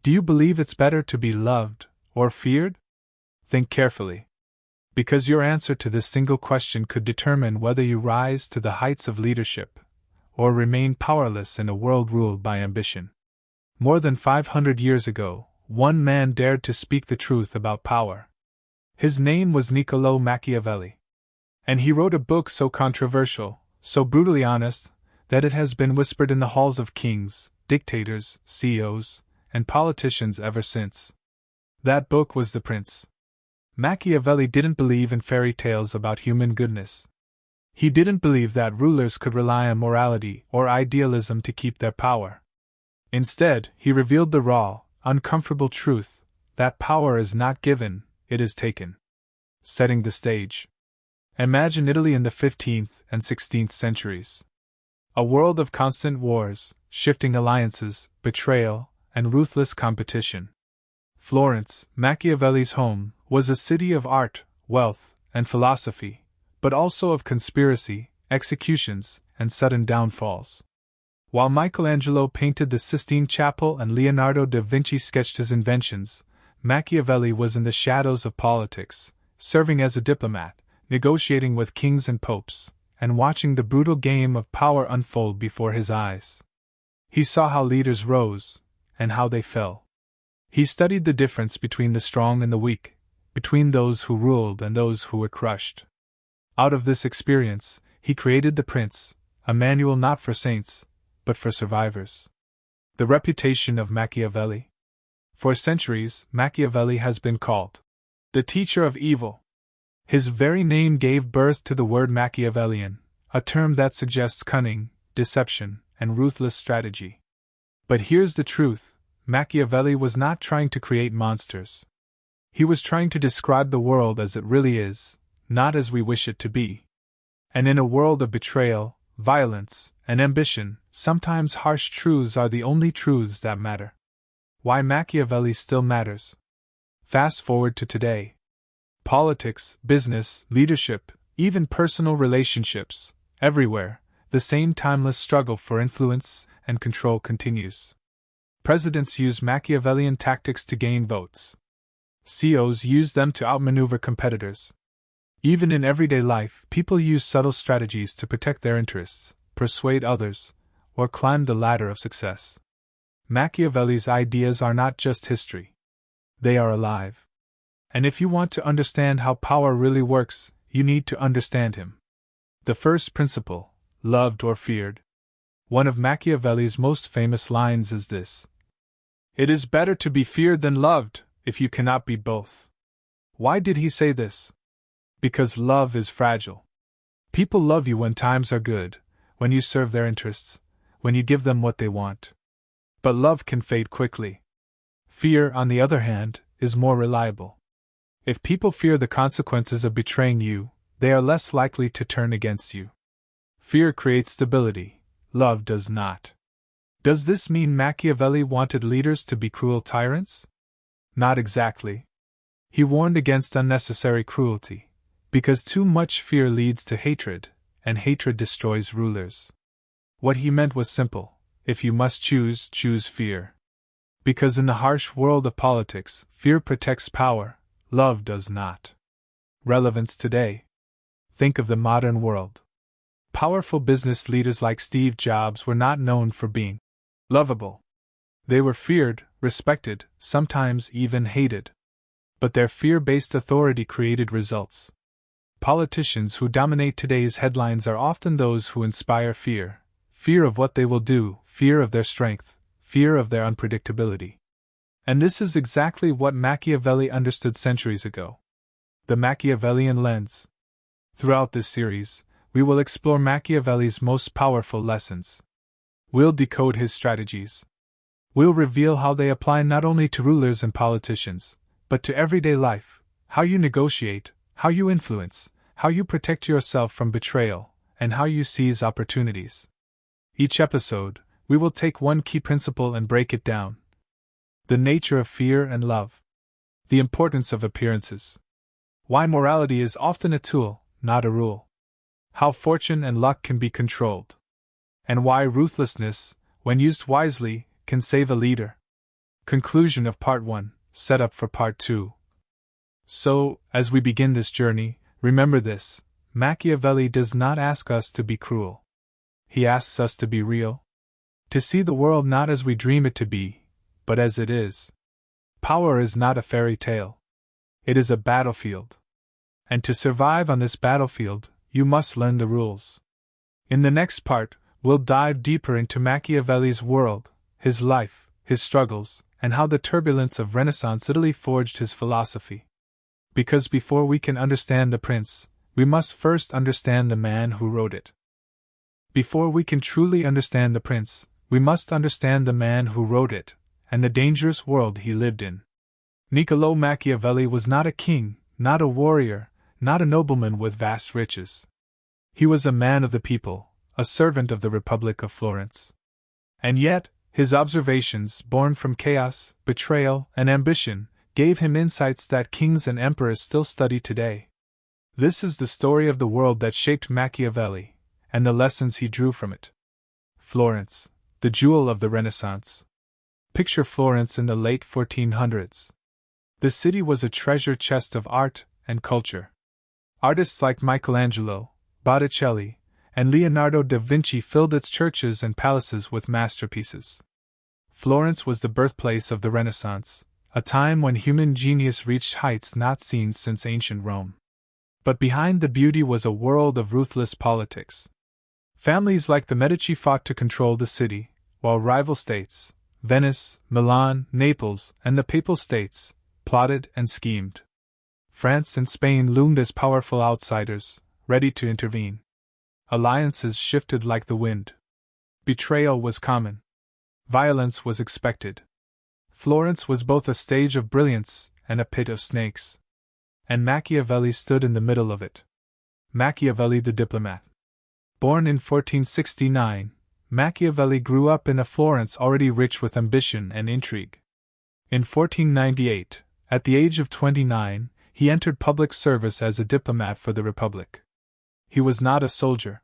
Do you believe it's better to be loved or feared? Think carefully. Because your answer to this single question could determine whether you rise to the heights of leadership or remain powerless in a world ruled by ambition. More than 500 years ago, one man dared to speak the truth about power. His name was Niccolò Machiavelli. And he wrote a book so controversial, so brutally honest, that it has been whispered in the halls of kings, dictators, CEOs, and politicians ever since. That book was The Prince. Machiavelli didn't believe in fairy tales about human goodness. He didn't believe that rulers could rely on morality or idealism to keep their power. Instead, he revealed the raw, uncomfortable truth that power is not given, it is taken. Setting the stage. Imagine Italy in the 15th and 16th centuries. A world of constant wars, shifting alliances, betrayal, and ruthless competition. Florence, Machiavelli's home, was a city of art, wealth, and philosophy, but also of conspiracy, executions, and sudden downfalls. While Michelangelo painted the Sistine Chapel and Leonardo da Vinci sketched his inventions, Machiavelli was in the shadows of politics, serving as a diplomat, negotiating with kings and popes, and watching the brutal game of power unfold before his eyes. He saw how leaders rose, and how they fell. He studied the difference between the strong and the weak, between those who ruled and those who were crushed. Out of this experience, he created The Prince, a manual not for saints, but for survivors. The reputation of Machiavelli. For centuries, Machiavelli has been called the teacher of evil. His very name gave birth to the word Machiavellian, a term that suggests cunning, deception, and ruthless strategy. But here's the truth: Machiavelli was not trying to create monsters. He was trying to describe the world as it really is, not as we wish it to be. And in a world of betrayal, violence, and ambition, sometimes harsh truths are the only truths that matter. Why Machiavelli still matters. Fast forward to today. Politics, business, leadership, even personal relationships, everywhere, the same timeless struggle for influence and control continues. Presidents use Machiavellian tactics to gain votes. CEOs use them to outmaneuver competitors. Even in everyday life, people use subtle strategies to protect their interests, persuade others, or climb the ladder of success. Machiavelli's ideas are not just history. They are alive. And if you want to understand how power really works, you need to understand him. The first principle, loved or feared. One of Machiavelli's most famous lines is this: "It is better to be feared than loved, if you cannot be both." Why did he say this? Because love is fragile. People love you when times are good, when you serve their interests, when you give them what they want. But love can fade quickly. Fear, on the other hand, is more reliable. If people fear the consequences of betraying you, they are less likely to turn against you. Fear creates stability, love does not. Does this mean Machiavelli wanted leaders to be cruel tyrants? Not exactly. He warned against unnecessary cruelty, because too much fear leads to hatred, and hatred destroys rulers. What he meant was simple: if you must choose, choose fear. Because in the harsh world of politics, fear protects power, love does not. Relevance today. Think of the modern world. Powerful business leaders like Steve Jobs were not known for being lovable. They were feared, respected, sometimes even hated. But their fear-based authority created results. Politicians who dominate today's headlines are often those who inspire fear. Fear of what they will do, fear of their strength, fear of their unpredictability. And this is exactly what Machiavelli understood centuries ago. The Machiavellian lens. Throughout this series, we will explore Machiavelli's most powerful lessons. We'll decode his strategies. We'll reveal how they apply not only to rulers and politicians, but to everyday life: how you negotiate, how you influence, how you protect yourself from betrayal, and how you seize opportunities. Each episode, we will take one key principle and break it down. The nature of fear and love. The importance of appearances. Why morality is often a tool, not a rule. How fortune and luck can be controlled. And why ruthlessness, when used wisely, can save a leader. Conclusion of Part 1, Setup for Part 2. So, as we begin this journey, remember this: Machiavelli does not ask us to be cruel. He asks us to be real. To see the world not as we dream it to be, but as it is. Power is not a fairy tale. It is a battlefield. And to survive on this battlefield, you must learn the rules. In the next part, we'll dive deeper into Machiavelli's world, his life, his struggles, and how the turbulence of Renaissance Italy forged his philosophy. Because before we can understand the prince, we must first understand the man who wrote it. Before we can truly understand the prince, we must understand the man who wrote it, and the dangerous world he lived in. Niccolò Machiavelli was not a king, not a warrior, not a nobleman with vast riches. He was a man of the people, a servant of the Republic of Florence. And yet, his observations, born from chaos, betrayal, and ambition, gave him insights that kings and emperors still study today. This is the story of the world that shaped Machiavelli, and the lessons he drew from it. Florence, the jewel of the Renaissance. Picture Florence in the late 1400s. The city was a treasure chest of art and culture. Artists like Michelangelo, Botticelli, and Leonardo da Vinci filled its churches and palaces with masterpieces. Florence was the birthplace of the Renaissance, a time when human genius reached heights not seen since ancient Rome. But behind the beauty was a world of ruthless politics. Families like the Medici fought to control the city, while rival states, Venice, Milan, Naples, and the Papal States, plotted and schemed. France and Spain loomed as powerful outsiders, ready to intervene. Alliances shifted like the wind. Betrayal was common. Violence was expected. Florence was both a stage of brilliance and a pit of snakes. And Machiavelli stood in the middle of it. Machiavelli the diplomat. Born in 1469, Machiavelli grew up in a Florence already rich with ambition and intrigue. In 1498, at the age of 29, he entered public service as a diplomat for the Republic. He was not a soldier.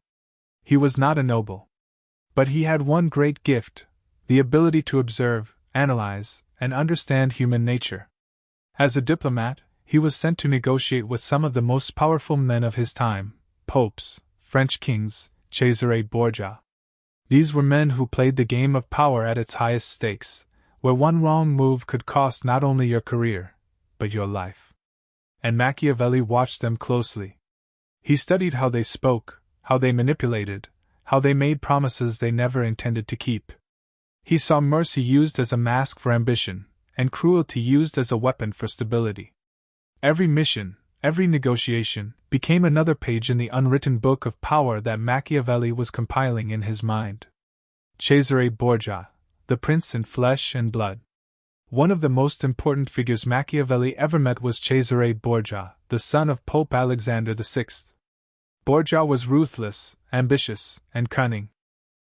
He was not a noble. But he had one great gift: the ability to observe, analyze, and understand human nature. As a diplomat, he was sent to negotiate with some of the most powerful men of his time: popes, French kings, Cesare Borgia. These were men who played the game of power at its highest stakes, where one wrong move could cost not only your career, but your life. And Machiavelli watched them closely. He studied how they spoke, how they manipulated, how they made promises they never intended to keep. He saw mercy used as a mask for ambition, and cruelty used as a weapon for stability. Every mission, every negotiation, became another page in the unwritten book of power that Machiavelli was compiling in his mind. Cesare Borgia, the prince in flesh and blood. One of the most important figures Machiavelli ever met was Cesare Borgia, the son of Pope Alexander VI. Borgia was ruthless, ambitious, and cunning.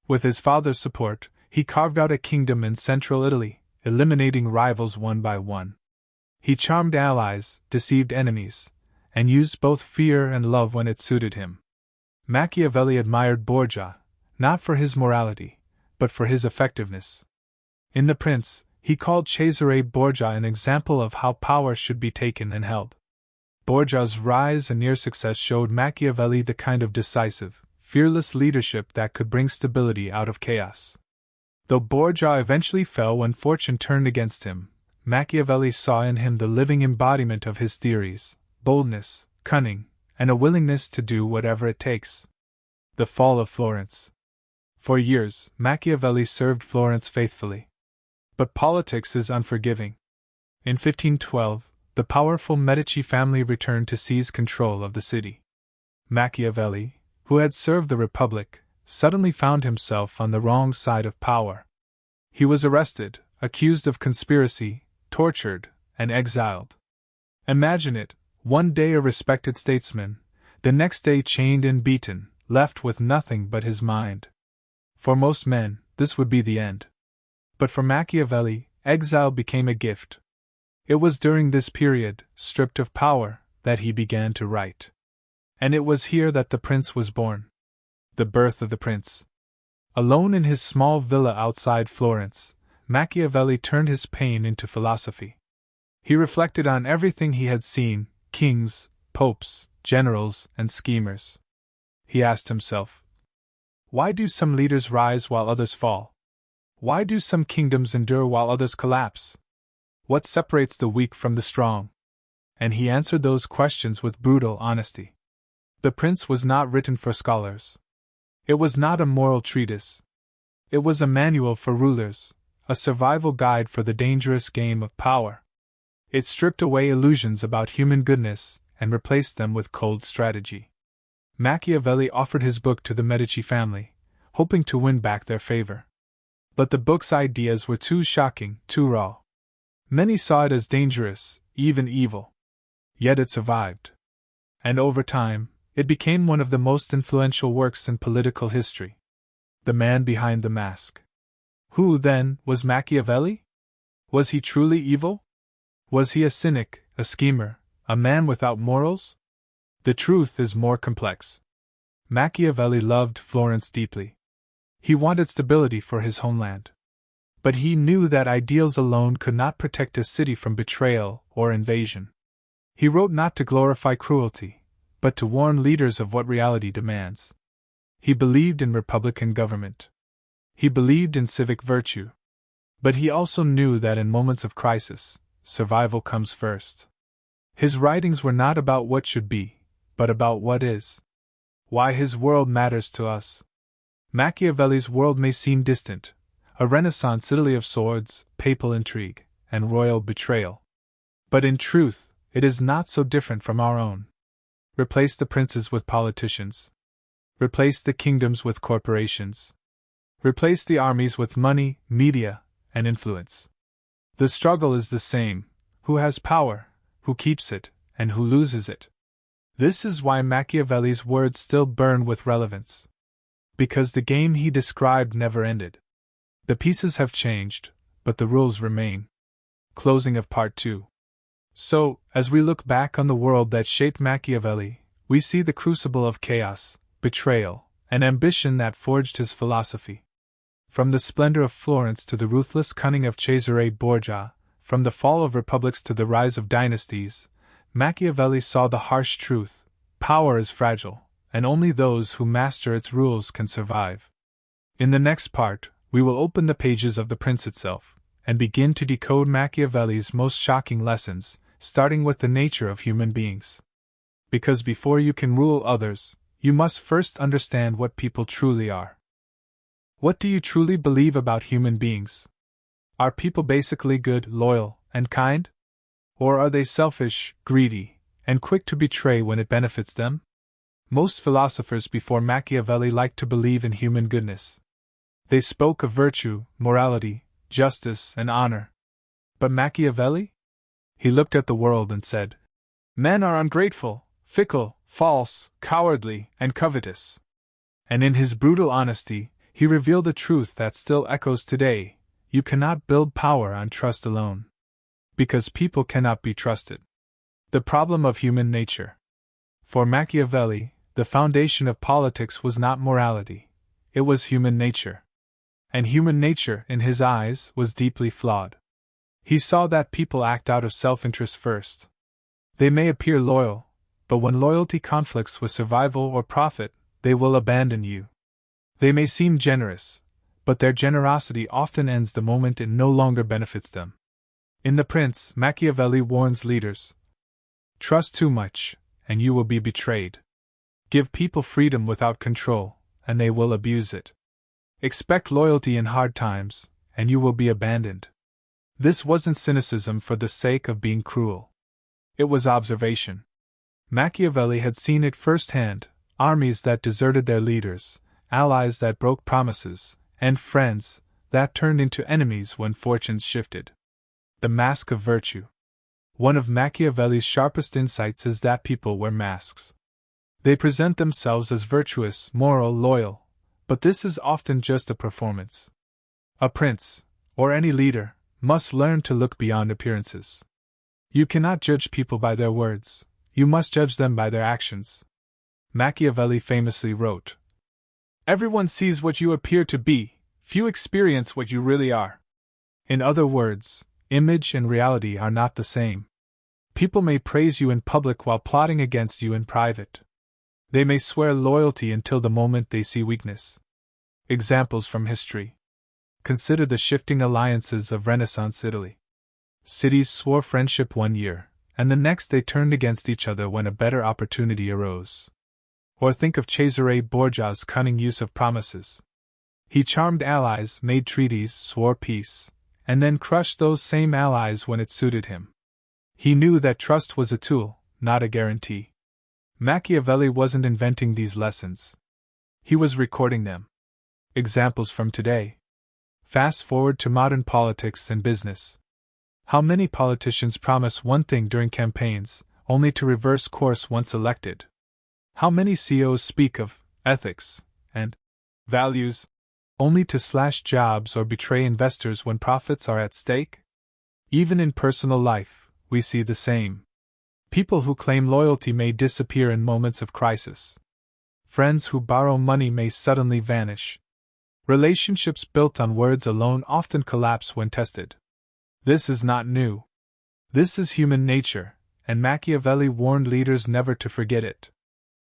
With his father's support, he carved out a kingdom in central Italy, eliminating rivals one by one. He charmed allies, deceived enemies, and used both fear and love when it suited him. Machiavelli admired Borgia, not for his morality, but for his effectiveness. In The Prince, he called Cesare Borgia an example of how power should be taken and held. Borgia's rise and near success showed Machiavelli the kind of decisive, fearless leadership that could bring stability out of chaos. Though Borgia eventually fell when fortune turned against him, Machiavelli saw in him the living embodiment of his theories: boldness, cunning, and a willingness to do whatever it takes. The fall of Florence. For years, Machiavelli served Florence faithfully. But politics is unforgiving. In 1512, the powerful Medici family returned to seize control of the city. Machiavelli, who had served the Republic, suddenly found himself on the wrong side of power. He was arrested, accused of conspiracy, tortured, and exiled. Imagine it: one day a respected statesman, the next day chained and beaten, left with nothing but his mind. For most men, this would be the end. But for Machiavelli, exile became a gift. It was during this period, stripped of power, that he began to write. And it was here that the prince was born. The birth of the prince. Alone in his small villa outside Florence, Machiavelli turned his pain into philosophy. He reflected on everything he had seen: kings, popes, generals, and schemers. He asked himself, why do some leaders rise while others fall? Why do some kingdoms endure while others collapse? What separates the weak from the strong? And he answered those questions with brutal honesty. The Prince was not written for scholars. It was not a moral treatise. It was a manual for rulers, a survival guide for the dangerous game of power. It stripped away illusions about human goodness and replaced them with cold strategy. Machiavelli offered his book to the Medici family, hoping to win back their favor. But the book's ideas were too shocking, too raw. Many saw it as dangerous, even evil. Yet it survived. And over time, it became one of the most influential works in political history. The man behind the mask. Who, then, was Machiavelli? Was he truly evil? Was he a cynic, a schemer, a man without morals? The truth is more complex. Machiavelli loved Florence deeply. He wanted stability for his homeland. But he knew that ideals alone could not protect a city from betrayal or invasion. He wrote not to glorify cruelty, but to warn leaders of what reality demands. He believed in republican government. He believed in civic virtue. But he also knew that in moments of crisis, survival comes first. His writings were not about what should be, but about what is. Why his world matters to us. Machiavelli's world may seem distant, a Renaissance Italy of swords, papal intrigue, and royal betrayal. But in truth, it is not so different from our own. Replace the princes with politicians. Replace the kingdoms with corporations. Replace the armies with money, media, and influence. The struggle is the same: who has power, who keeps it, and who loses it. This is why Machiavelli's words still burn with relevance. Because the game he described never ended. The pieces have changed, but the rules remain. Closing of Part 2. So, as we look back on the world that shaped Machiavelli, we see the crucible of chaos, betrayal, and ambition that forged his philosophy. From the splendor of Florence to the ruthless cunning of Cesare Borgia, from the fall of republics to the rise of dynasties, Machiavelli saw the harsh truth: power is fragile, and only those who master its rules can survive. In the next part, we will open the pages of The Prince itself, and begin to decode Machiavelli's most shocking lessons, starting with the nature of human beings. Because before you can rule others, you must first understand what people truly are. What do you truly believe about human beings? Are people basically good, loyal, and kind? Or are they selfish, greedy, and quick to betray when it benefits them? Most philosophers before Machiavelli liked to believe in human goodness. They spoke of virtue, morality, justice, and honor. But Machiavelli? He looked at the world and said, "Men are ungrateful, fickle, false, cowardly, and covetous." And in his brutal honesty, he revealed a truth that still echoes today: you cannot build power on trust alone. Because people cannot be trusted. The problem of human nature. For Machiavelli, the foundation of politics was not morality, it was human nature. And human nature, in his eyes, was deeply flawed. He saw that people act out of self-interest first. They may appear loyal, but when loyalty conflicts with survival or profit, they will abandon you. They may seem generous, but their generosity often ends the moment it no longer benefits them. In The Prince, Machiavelli warns leaders: trust too much, and you will be betrayed. Give people freedom without control, and they will abuse it. Expect loyalty in hard times, and you will be abandoned. This wasn't cynicism for the sake of being cruel. It was observation. Machiavelli had seen it firsthand: armies that deserted their leaders, allies that broke promises, and friends that turned into enemies when fortunes shifted. The mask of virtue. One of Machiavelli's sharpest insights is that people wear masks. They present themselves as virtuous, moral, loyal, but this is often just a performance. A prince, or any leader, must learn to look beyond appearances. You cannot judge people by their words, you must judge them by their actions. Machiavelli famously wrote, "Everyone sees what you appear to be, few experience what you really are." In other words, image and reality are not the same. People may praise you in public while plotting against you in private. They may swear loyalty until the moment they see weakness. Examples from history. Consider the shifting alliances of Renaissance Italy. Cities swore friendship one year, and the next they turned against each other when a better opportunity arose. Or think of Cesare Borgia's cunning use of promises. He charmed allies, made treaties, swore peace, and then crushed those same allies when it suited him. He knew that trust was a tool, not a guarantee. Machiavelli wasn't inventing these lessons. He was recording them. Examples from today. Fast forward to modern politics and business. How many politicians promise one thing during campaigns, only to reverse course once elected? How many CEOs speak of ethics and values, only to slash jobs or betray investors when profits are at stake? Even in personal life, we see the same. People who claim loyalty may disappear in moments of crisis. Friends who borrow money may suddenly vanish. Relationships built on words alone often collapse when tested. This is not new. This is human nature, and Machiavelli warned leaders never to forget it.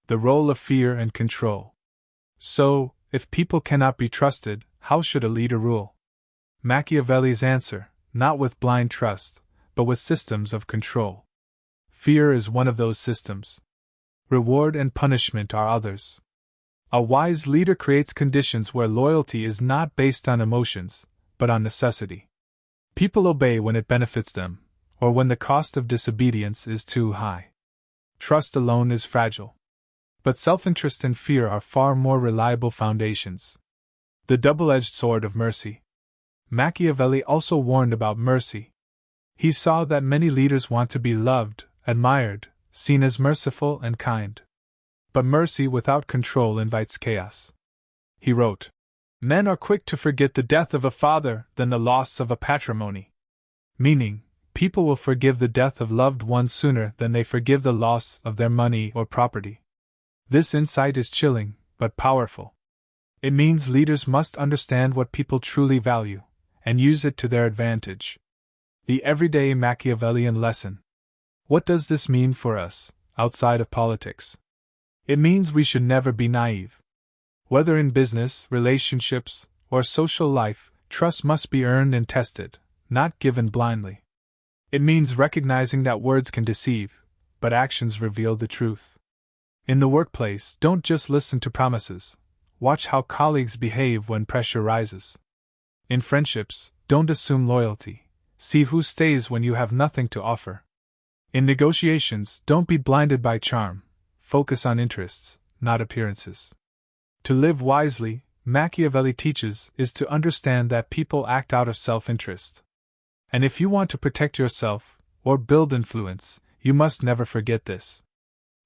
The role of fear and control. So, if people cannot be trusted, how should a leader rule? Machiavelli's answer, not with blind trust, but with systems of control. Fear is one of those systems. Reward and punishment are others. A wise leader creates conditions where loyalty is not based on emotions, but on necessity. People obey when it benefits them, or when the cost of disobedience is too high. Trust alone is fragile. But self-interest and fear are far more reliable foundations. The double-edged sword of mercy. Machiavelli also warned about mercy. He saw that many leaders want to be loved, admired, seen as merciful and kind. But mercy without control invites chaos. He wrote, "Men are quick to forget the death of a father than the loss of a patrimony." Meaning, people will forgive the death of loved ones sooner than they forgive the loss of their money or property. This insight is chilling, but powerful. It means leaders must understand what people truly value, and use it to their advantage. The everyday Machiavellian lesson. What does this mean for us, outside of politics? It means we should never be naive. Whether in business, relationships, or social life, trust must be earned and tested, not given blindly. It means recognizing that words can deceive, but actions reveal the truth. In the workplace, don't just listen to promises. Watch how colleagues behave when pressure rises. In friendships, don't assume loyalty. See who stays when you have nothing to offer. In negotiations, don't be blinded by charm. Focus on interests, not appearances. To live wisely, Machiavelli teaches, is to understand that people act out of self-interest. And if you want to protect yourself, or build influence, you must never forget this.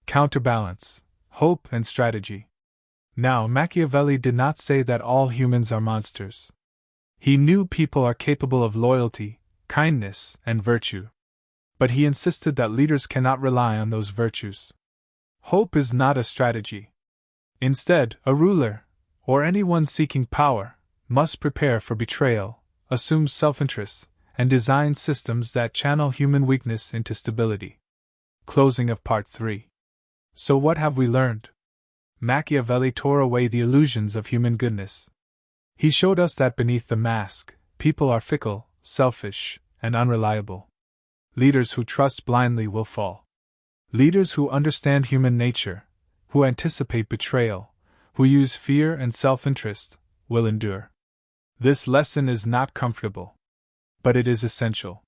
Counterbalance, hope, and strategy. Now, Machiavelli did not say that all humans are monsters. He knew people are capable of loyalty, kindness, and virtue. But he insisted that leaders cannot rely on those virtues. Hope is not a strategy. Instead, a ruler, or anyone seeking power, must prepare for betrayal, assume self-interest, and design systems that channel human weakness into stability. Closing of Part 3. So what have we learned? Machiavelli tore away the illusions of human goodness. He showed us that beneath the mask, people are fickle, selfish, and unreliable. Leaders who trust blindly will fall. Leaders who understand human nature, who anticipate betrayal, who use fear and self-interest, will endure. This lesson is not comfortable. But it is essential.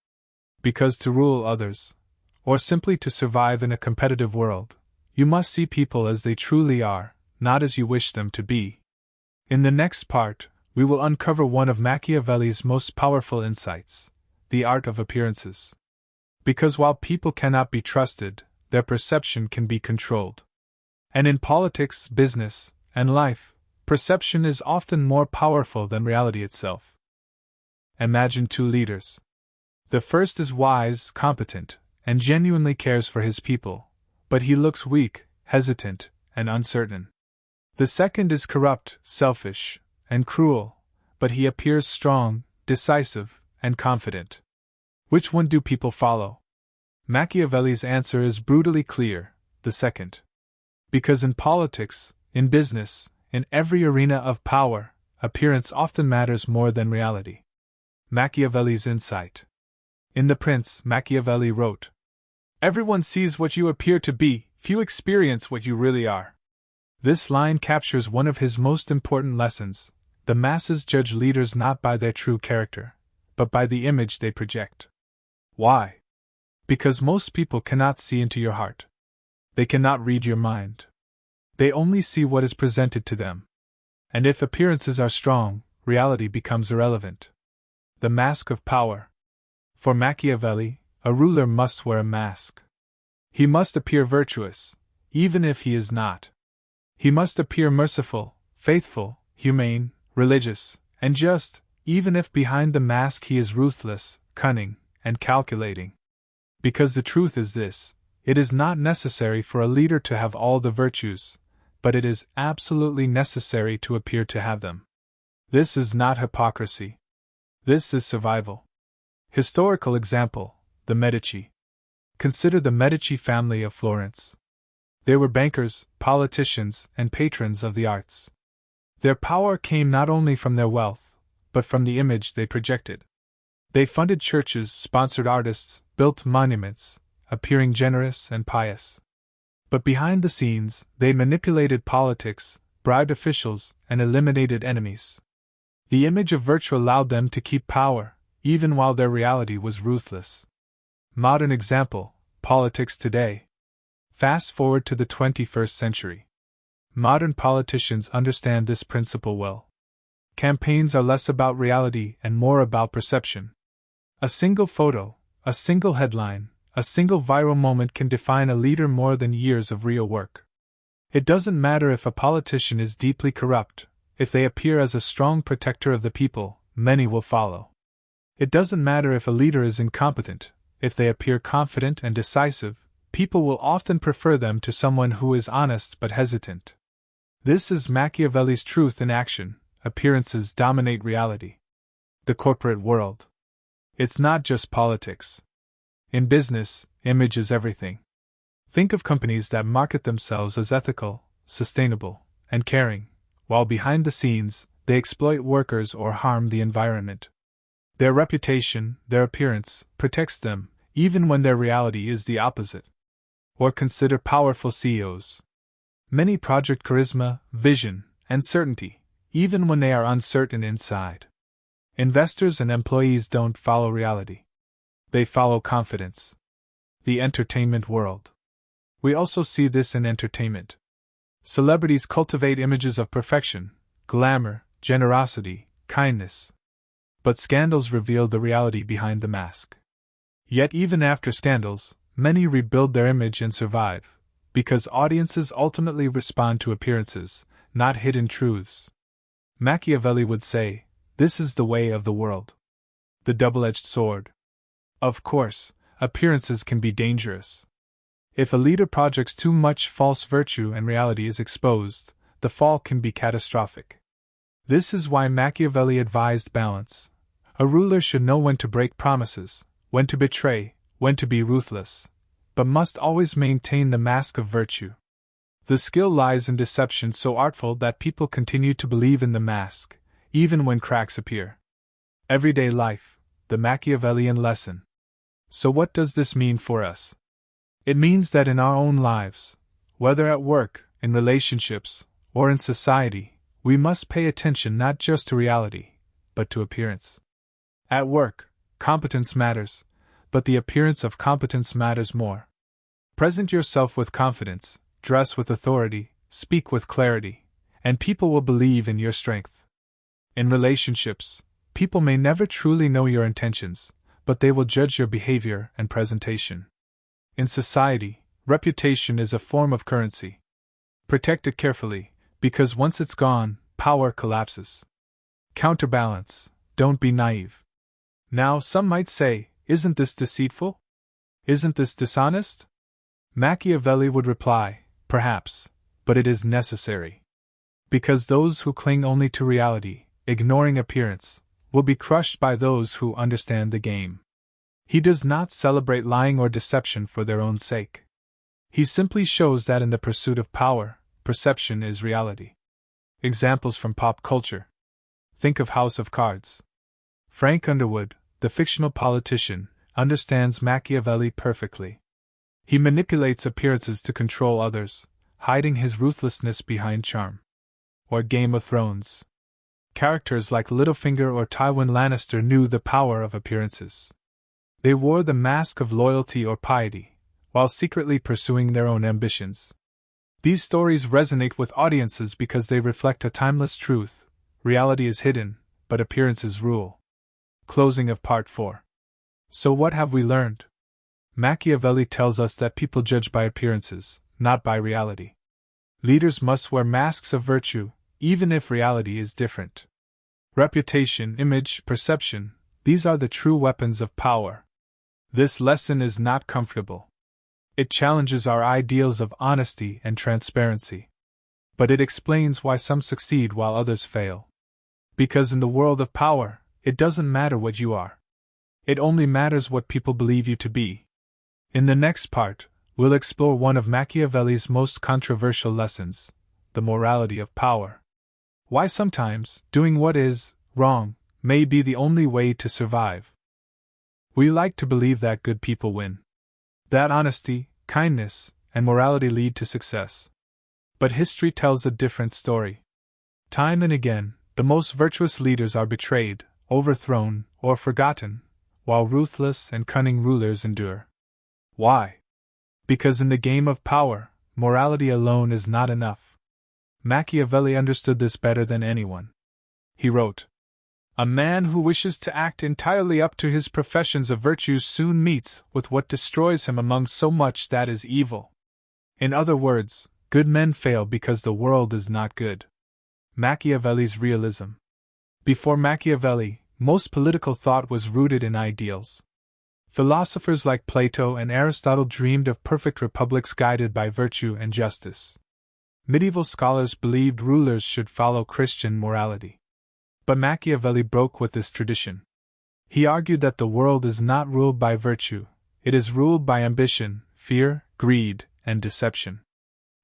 Because to rule others, or simply to survive in a competitive world, you must see people as they truly are, not as you wish them to be. In the next part, we will uncover one of Machiavelli's most powerful insights, the art of appearances. Because while people cannot be trusted, their perception can be controlled. And in politics, business, and life, perception is often more powerful than reality itself. Imagine two leaders. The first is wise, competent, and genuinely cares for his people, but he looks weak, hesitant, and uncertain. The second is corrupt, selfish, and cruel, but he appears strong, decisive, and confident. Which one do people follow? Machiavelli's answer is brutally clear: the second. Because in politics, in business, in every arena of power, appearance often matters more than reality. Machiavelli's insight. In The Prince, Machiavelli wrote, "Everyone sees what you appear to be, few experience what you really are." This line captures one of his most important lessons: the masses judge leaders not by their true character, but by the image they project. Why? Because most people cannot see into your heart. They cannot read your mind. They only see what is presented to them. And if appearances are strong, reality becomes irrelevant. The mask of power. For Machiavelli, a ruler must wear a mask. He must appear virtuous, even if he is not. He must appear merciful, faithful, humane, religious, and just, even if behind the mask he is ruthless, cunning, and calculating. Because the truth is this: it is not necessary for a leader to have all the virtues, but it is absolutely necessary to appear to have them. This is not hypocrisy. This is survival. Historical example: the Medici. Consider the Medici family of Florence. They were bankers, politicians, and patrons of the arts. Their power came not only from their wealth, but from the image they projected. They funded churches, sponsored artists, built monuments, appearing generous and pious. But behind the scenes, they manipulated politics, bribed officials, and eliminated enemies. The image of virtue allowed them to keep power, even while their reality was ruthless. Modern example: politics today. Fast forward to the 21st century. Modern politicians understand this principle well. Campaigns are less about reality and more about perception. A single photo, a single headline, a single viral moment can define a leader more than years of real work. It doesn't matter if a politician is deeply corrupt; if they appear as a strong protector of the people, many will follow. It doesn't matter if a leader is incompetent; if they appear confident and decisive, people will often prefer them to someone who is honest but hesitant. This is Machiavelli's truth in action: appearances dominate reality. The corporate world. It's not just politics. In business, image is everything. Think of companies that market themselves as ethical, sustainable, and caring, while behind the scenes, they exploit workers or harm the environment. Their reputation, their appearance, protects them, even when their reality is the opposite. Or consider powerful CEOs. Many project charisma, vision, and certainty, even when they are uncertain inside. Investors and employees don't follow reality. They follow confidence. The entertainment world. We also see this in entertainment. Celebrities cultivate images of perfection, glamour, generosity, kindness. But scandals reveal the reality behind the mask. Yet even after scandals, many rebuild their image and survive, because audiences ultimately respond to appearances, not hidden truths. Machiavelli would say, this is the way of the world. The double-edged sword. Of course, appearances can be dangerous. If a leader projects too much false virtue and reality is exposed, the fall can be catastrophic. This is why Machiavelli advised balance. A ruler should know when to break promises, when to betray, when to be ruthless, but must always maintain the mask of virtue. The skill lies in deception so artful that people continue to believe in the mask, even when cracks appear. Everyday life, the Machiavellian lesson. So what does this mean for us? It means that in our own lives, whether at work, in relationships, or in society, we must pay attention not just to reality, but to appearance. At work, competence matters, but the appearance of competence matters more. Present yourself with confidence, dress with authority, speak with clarity, and people will believe in your strength. In relationships, people may never truly know your intentions, but they will judge your behavior and presentation. In society, reputation is a form of currency. Protect it carefully, because once it's gone, power collapses. Counterbalance, don't be naive. Now, some might say, isn't this deceitful? Isn't this dishonest? Machiavelli would reply, perhaps, but it is necessary. Because those who cling only to reality, ignoring appearance, will be crushed by those who understand the game. He does not celebrate lying or deception for their own sake. He simply shows that in the pursuit of power, perception is reality. Examples from pop culture. Think of House of Cards. Frank Underwood, the fictional politician, understands Machiavelli perfectly. He manipulates appearances to control others, hiding his ruthlessness behind charm. Or Game of Thrones. Characters like Littlefinger or Tywin Lannister knew the power of appearances. They wore the mask of loyalty or piety, while secretly pursuing their own ambitions. These stories resonate with audiences because they reflect a timeless truth: reality is hidden, but appearances rule. Closing of Part 4. So what have we learned? Machiavelli tells us that people judge by appearances, not by reality. Leaders must wear masks of virtue, even if reality is different. Reputation, image, perception, these are the true weapons of power. This lesson is not comfortable. It challenges our ideals of honesty and transparency. But it explains why some succeed while others fail. Because in the world of power, it doesn't matter what you are. It only matters what people believe you to be. In the next part, we'll explore one of Machiavelli's most controversial lessons: the morality of power. Why sometimes doing what is wrong may be the only way to survive. We like to believe that good people win. That honesty, kindness, and morality lead to success. But history tells a different story. Time and again, the most virtuous leaders are betrayed, overthrown, or forgotten, while ruthless and cunning rulers endure. Why? Because in the game of power, morality alone is not enough. Machiavelli understood this better than anyone. He wrote, "A man who wishes to act entirely up to his professions of virtue soon meets with what destroys him among so much that is evil." In other words, good men fail because the world is not good. Machiavelli's realism. Before Machiavelli, most political thought was rooted in ideals. Philosophers like Plato and Aristotle dreamed of perfect republics guided by virtue and justice. Medieval scholars believed rulers should follow Christian morality. But Machiavelli broke with this tradition. He argued that the world is not ruled by virtue, it is ruled by ambition, fear, greed, and deception.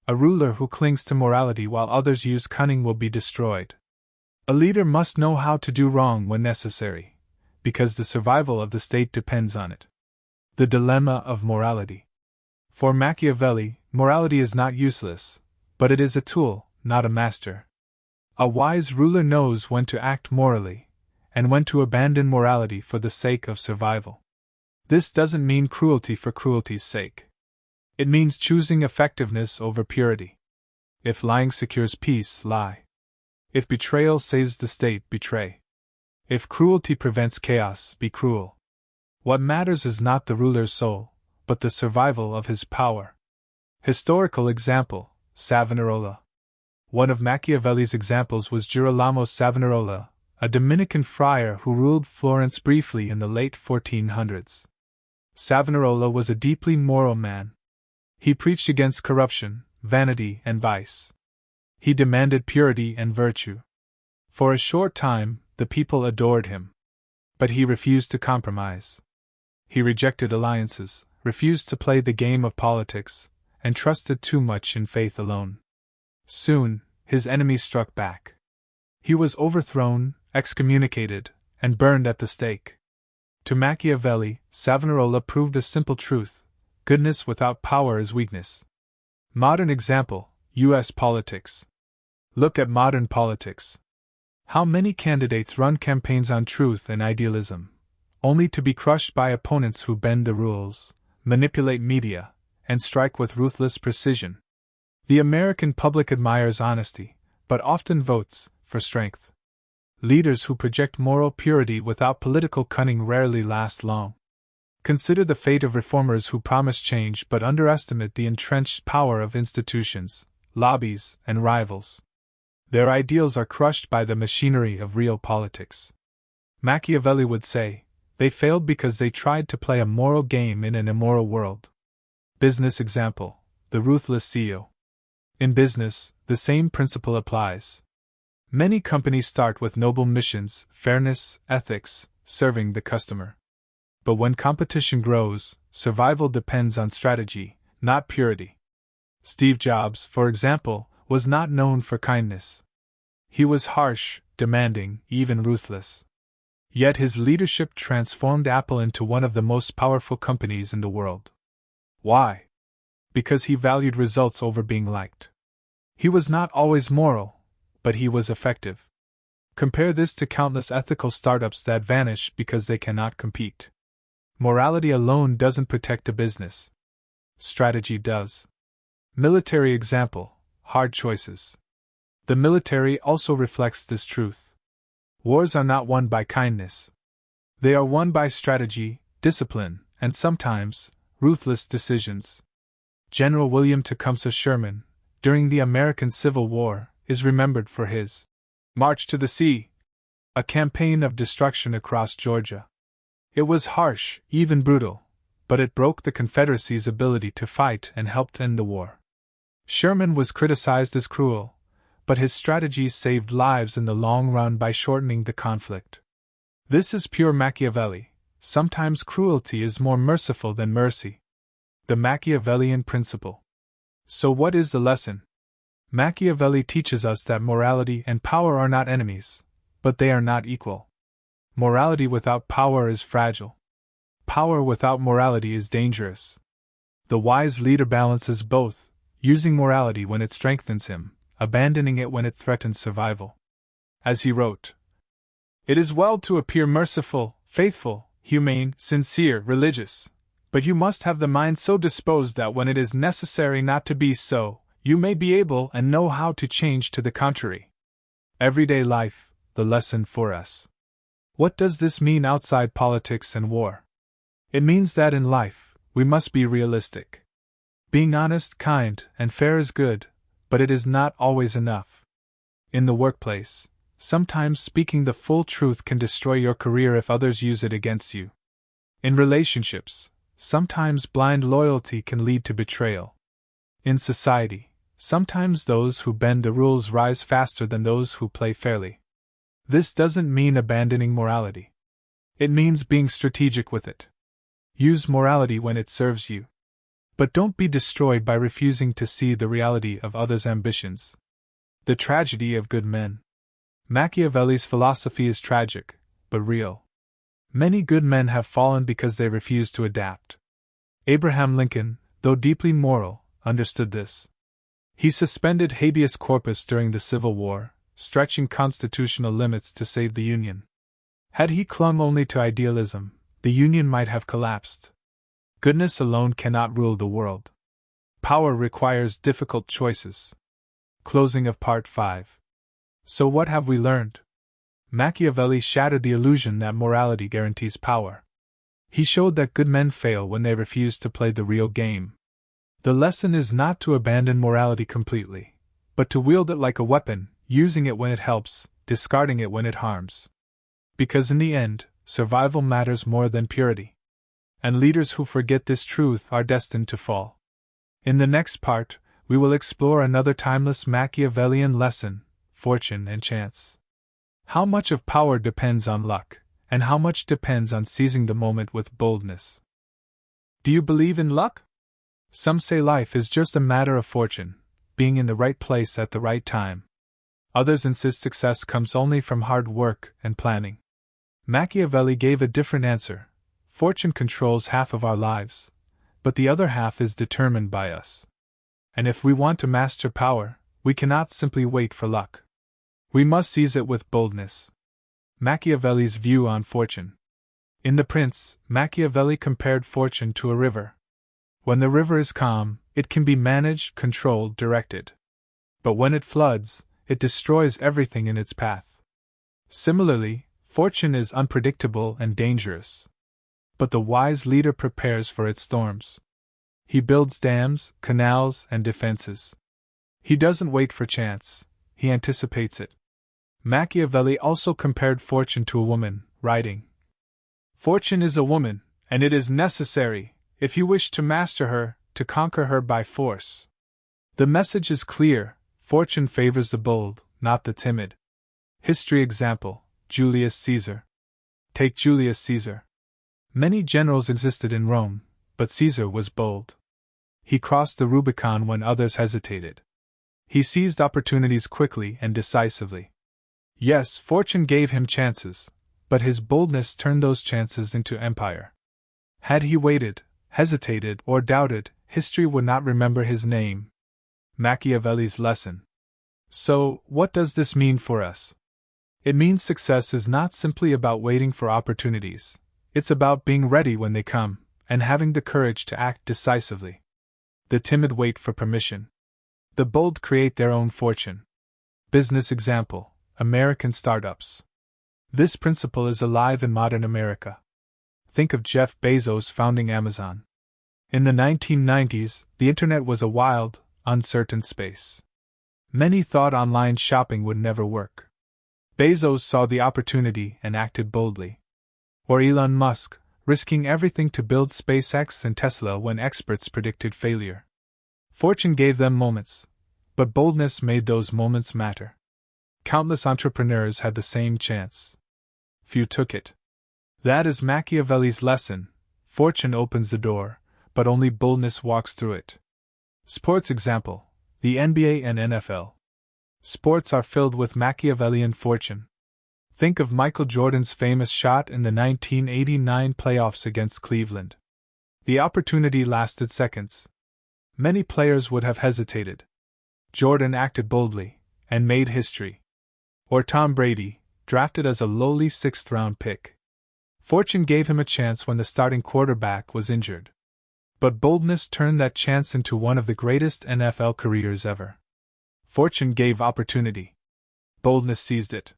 A ruler who clings to morality while others use cunning will be destroyed. A leader must know how to do wrong when necessary, because the survival of the state depends on it. The dilemma of morality. For Machiavelli, morality is not useless, but it is a tool, not a master. A wise ruler knows when to act morally, and when to abandon morality for the sake of survival. This doesn't mean cruelty for cruelty's sake. It means choosing effectiveness over purity. If lying secures peace, lie. If betrayal saves the state, betray. If cruelty prevents chaos, be cruel. What matters is not the ruler's soul, but the survival of his power. Historical example: Savonarola. One of Machiavelli's examples was Girolamo Savonarola, a Dominican friar who ruled Florence briefly in the late 1400s. Savonarola was a deeply moral man. He preached against corruption, vanity, and vice. He demanded purity and virtue. For a short time, the people adored him. But he refused to compromise. He rejected alliances, refused to play the game of politics, and trusted too much in faith alone. Soon, his enemies struck back. He was overthrown, excommunicated, and burned at the stake. To Machiavelli, Savonarola proved a simple truth: goodness without power is weakness. Modern example: U.S. politics. Look at modern politics. How many candidates run campaigns on truth and idealism, only to be crushed by opponents who bend the rules, manipulate media, and strike with ruthless precision? The American public admires honesty, but often votes for strength. Leaders who project moral purity without political cunning rarely last long. Consider the fate of reformers who promise change but underestimate the entrenched power of institutions, lobbies, and rivals. Their ideals are crushed by the machinery of real politics. Machiavelli would say, they failed because they tried to play a moral game in an immoral world. Business example: the ruthless CEO. In business, the same principle applies. Many companies start with noble missions, fairness, ethics, serving the customer. But when competition grows, survival depends on strategy, not purity. Steve Jobs, for example, was not known for kindness. He was harsh, demanding, even ruthless. Yet his leadership transformed Apple into one of the most powerful companies in the world. Why? Because he valued results over being liked. He was not always moral, but he was effective. Compare this to countless ethical startups that vanish because they cannot compete. Morality alone doesn't protect a business. Strategy does. Military example: hard choices. The military also reflects this truth. Wars are not won by kindness. They are won by strategy, discipline, and sometimes, ruthless decisions. General William Tecumseh Sherman, during the American Civil War, is remembered for his March to the Sea, a campaign of destruction across Georgia. It was harsh, even brutal, but it broke the Confederacy's ability to fight and helped end the war. Sherman was criticized as cruel, but his strategies saved lives in the long run by shortening the conflict. This is pure Machiavelli. Sometimes cruelty is more merciful than mercy. The Machiavellian principle. So what is the lesson? Machiavelli teaches us that morality and power are not enemies, but they are not equal. Morality without power is fragile. Power without morality is dangerous. The wise leader balances both, using morality when it strengthens him, abandoning it when it threatens survival. As he wrote, "It is well to appear merciful, faithful, humane, sincere, religious, but you must have the mind so disposed that when it is necessary not to be so, you may be able and know how to change to the contrary." Everyday life, the lesson for us. What does this mean outside politics and war? It means that in life, we must be realistic. Being honest, kind, and fair is good, but it is not always enough. In the workplace, sometimes speaking the full truth can destroy your career if others use it against you. In relationships, sometimes blind loyalty can lead to betrayal. In society, sometimes those who bend the rules rise faster than those who play fairly. This doesn't mean abandoning morality. It means being strategic with it. Use morality when it serves you. But don't be destroyed by refusing to see the reality of others' ambitions. The tragedy of good men. Machiavelli's philosophy is tragic, but real. Many good men have fallen because they refused to adapt. Abraham Lincoln, though deeply moral, understood this. He suspended habeas corpus during the Civil War, stretching constitutional limits to save the Union. Had he clung only to idealism, the Union might have collapsed. Goodness alone cannot rule the world. Power requires difficult choices. Closing of Part 5. So what have we learned? Machiavelli shattered the illusion that morality guarantees power. He showed that good men fail when they refuse to play the real game. The lesson is not to abandon morality completely, but to wield it like a weapon, using it when it helps, discarding it when it harms. Because in the end, survival matters more than purity. And leaders who forget this truth are destined to fall. In the next part, we will explore another timeless Machiavellian lesson: fortune and chance. How much of power depends on luck, and how much depends on seizing the moment with boldness. Do you believe in luck? Some say life is just a matter of fortune, being in the right place at the right time. Others insist success comes only from hard work and planning. Machiavelli gave a different answer. Fortune controls half of our lives, but the other half is determined by us. And if we want to master power, we cannot simply wait for luck. We must seize it with boldness. Machiavelli's view on fortune. In The Prince, Machiavelli compared fortune to a river. When the river is calm, it can be managed, controlled, directed. But when it floods, it destroys everything in its path. Similarly, fortune is unpredictable and dangerous. But the wise leader prepares for its storms. He builds dams, canals, and defenses. He doesn't wait for chance, he anticipates it. Machiavelli also compared fortune to a woman, writing, "Fortune is a woman, and it is necessary, if you wish to master her, to conquer her by force." The message is clear: fortune favors the bold, not the timid. History example, Julius Caesar. Take Julius Caesar. Many generals existed in Rome, but Caesar was bold. He crossed the Rubicon when others hesitated. He seized opportunities quickly and decisively. Yes, fortune gave him chances, but his boldness turned those chances into empire. Had he waited, hesitated, or doubted, history would not remember his name. Machiavelli's lesson. So, what does this mean for us? It means success is not simply about waiting for opportunities. It's about being ready when they come, and having the courage to act decisively. The timid wait for permission. The bold create their own fortune. Business example, American startups. This principle is alive in modern America. Think of Jeff Bezos founding Amazon. In the 1990s, the internet was a wild, uncertain space. Many thought online shopping would never work. Bezos saw the opportunity and acted boldly. Or Elon Musk, risking everything to build SpaceX and Tesla when experts predicted failure. Fortune gave them moments, but boldness made those moments matter. Countless entrepreneurs had the same chance. Few took it. That is Machiavelli's lesson. Fortune opens the door, but only boldness walks through it. Sports example, the NBA and NFL. Sports are filled with Machiavellian fortune. Think of Michael Jordan's famous shot in the 1989 playoffs against Cleveland. The opportunity lasted seconds. Many players would have hesitated. Jordan acted boldly, and made history. Or Tom Brady, drafted as a lowly 6th-round pick. Fortune gave him a chance when the starting quarterback was injured. But boldness turned that chance into one of the greatest NFL careers ever. Fortune gave opportunity. Boldness seized it.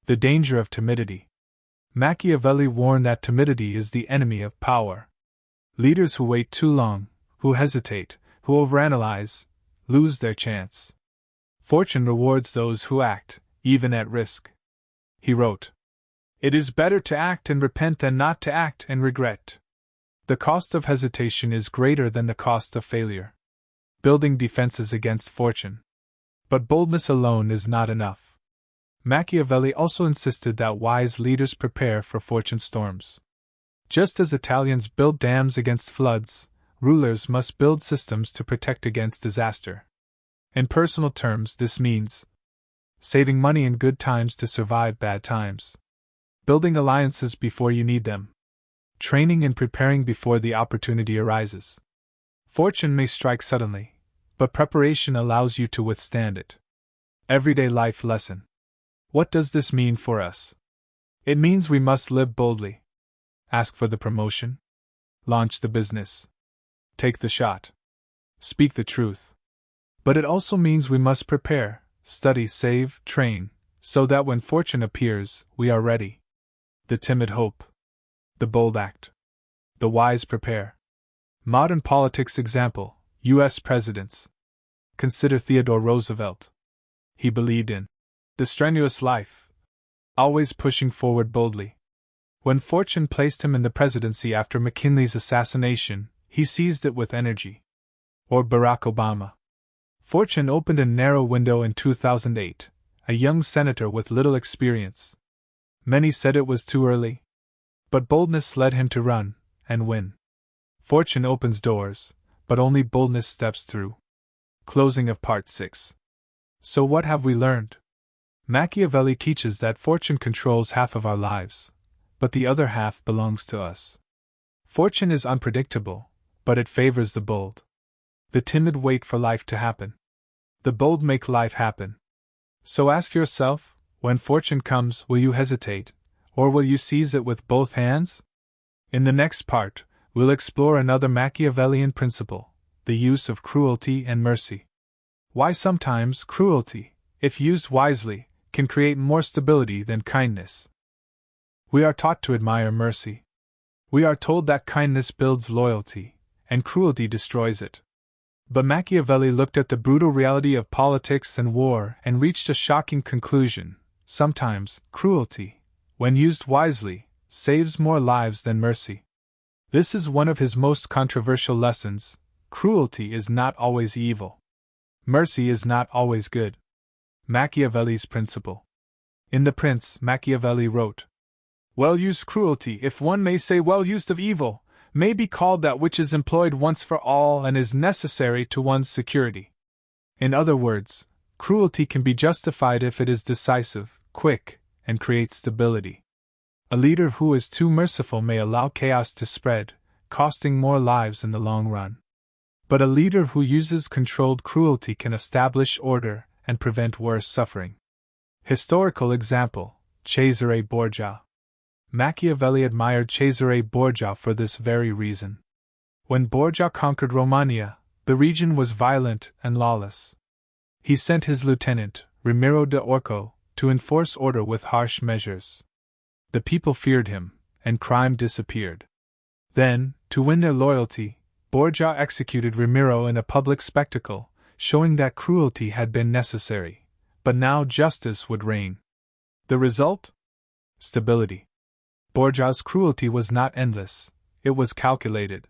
The danger of timidity. Machiavelli warned that timidity is the enemy of power. Leaders who wait too long, who hesitate, who overanalyze, lose their chance. Fortune rewards those who act, even at risk. He wrote, "It is better to act and repent than not to act and regret. The cost of hesitation is greater than the cost of failure." Building defenses against fortune. But boldness alone is not enough. Machiavelli also insisted that wise leaders prepare for fortune storms. Just as Italians build dams against floods, rulers must build systems to protect against disaster. In personal terms, this means saving money in good times to survive bad times, building alliances before you need them, training and preparing before the opportunity arises. Fortune may strike suddenly, but preparation allows you to withstand it. Everyday life lesson. What does this mean for us? It means we must live boldly. Ask for the promotion. Launch the business. Take the shot. Speak the truth. But it also means we must prepare, study, save, train, so that when fortune appears, we are ready. The timid hope. The bold act. The wise prepare. Modern politics example, U.S. presidents. Consider Theodore Roosevelt. He believed in the strenuous life, always pushing forward boldly. When fortune placed him in the presidency after McKinley's assassination, he seized it with energy. Or Barack Obama. Fortune opened a narrow window in 2008, a young senator with little experience. Many said it was too early. But boldness led him to run and win. Fortune opens doors, but only boldness steps through. Closing of Part 6. So what have we learned? Machiavelli teaches that fortune controls half of our lives, but the other half belongs to us. Fortune is unpredictable, but it favors the bold. The timid wait for life to happen. The bold make life happen. So ask yourself, when fortune comes, will you hesitate, or will you seize it with both hands? In the next part, we'll explore another Machiavellian principle, the use of cruelty and mercy. Why sometimes cruelty, if used wisely, can create more stability than kindness. We are taught to admire mercy. We are told that kindness builds loyalty, and cruelty destroys it. But Machiavelli looked at the brutal reality of politics and war and reached a shocking conclusion. Sometimes, cruelty, when used wisely, saves more lives than mercy. This is one of his most controversial lessons. Cruelty is not always evil. Mercy is not always good. Machiavelli's principle. In The Prince, Machiavelli wrote, "Well-used cruelty, if one may say well-used of evil, may be called that which is employed once for all and is necessary to one's security." In other words, cruelty can be justified if it is decisive, quick, and creates stability. A leader who is too merciful may allow chaos to spread, costing more lives in the long run. But a leader who uses controlled cruelty can establish order and prevent worse suffering. Historical example: Cesare Borgia. Machiavelli admired Cesare Borgia for this very reason. When Borgia conquered Romagna, the region was violent and lawless. He sent his lieutenant, Ramiro de Orco, to enforce order with harsh measures. The people feared him, and crime disappeared. Then, to win their loyalty, Borgia executed Ramiro in a public spectacle, showing that cruelty had been necessary, but now justice would reign. The result? Stability. Borgia's cruelty was not endless, it was calculated.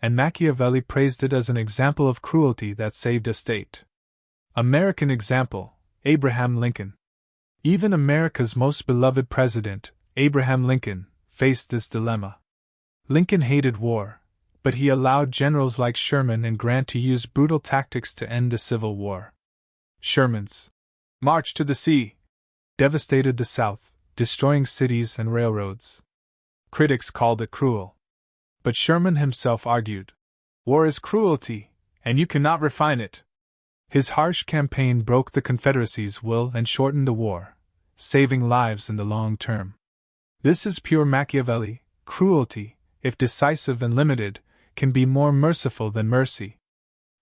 And Machiavelli praised it as an example of cruelty that saved a state. American example: Abraham Lincoln. Even America's most beloved president, Abraham Lincoln, faced this dilemma. Lincoln hated war, but he allowed generals like Sherman and Grant to use brutal tactics to end the Civil War. Sherman's march to the sea devastated the South, destroying cities and railroads. Critics called it cruel. But Sherman himself argued, "War is cruelty, and you cannot refine it." His harsh campaign broke the Confederacy's will and shortened the war, saving lives in the long term. This is pure Machiavelli. Cruelty, if decisive and limited, can be more merciful than mercy.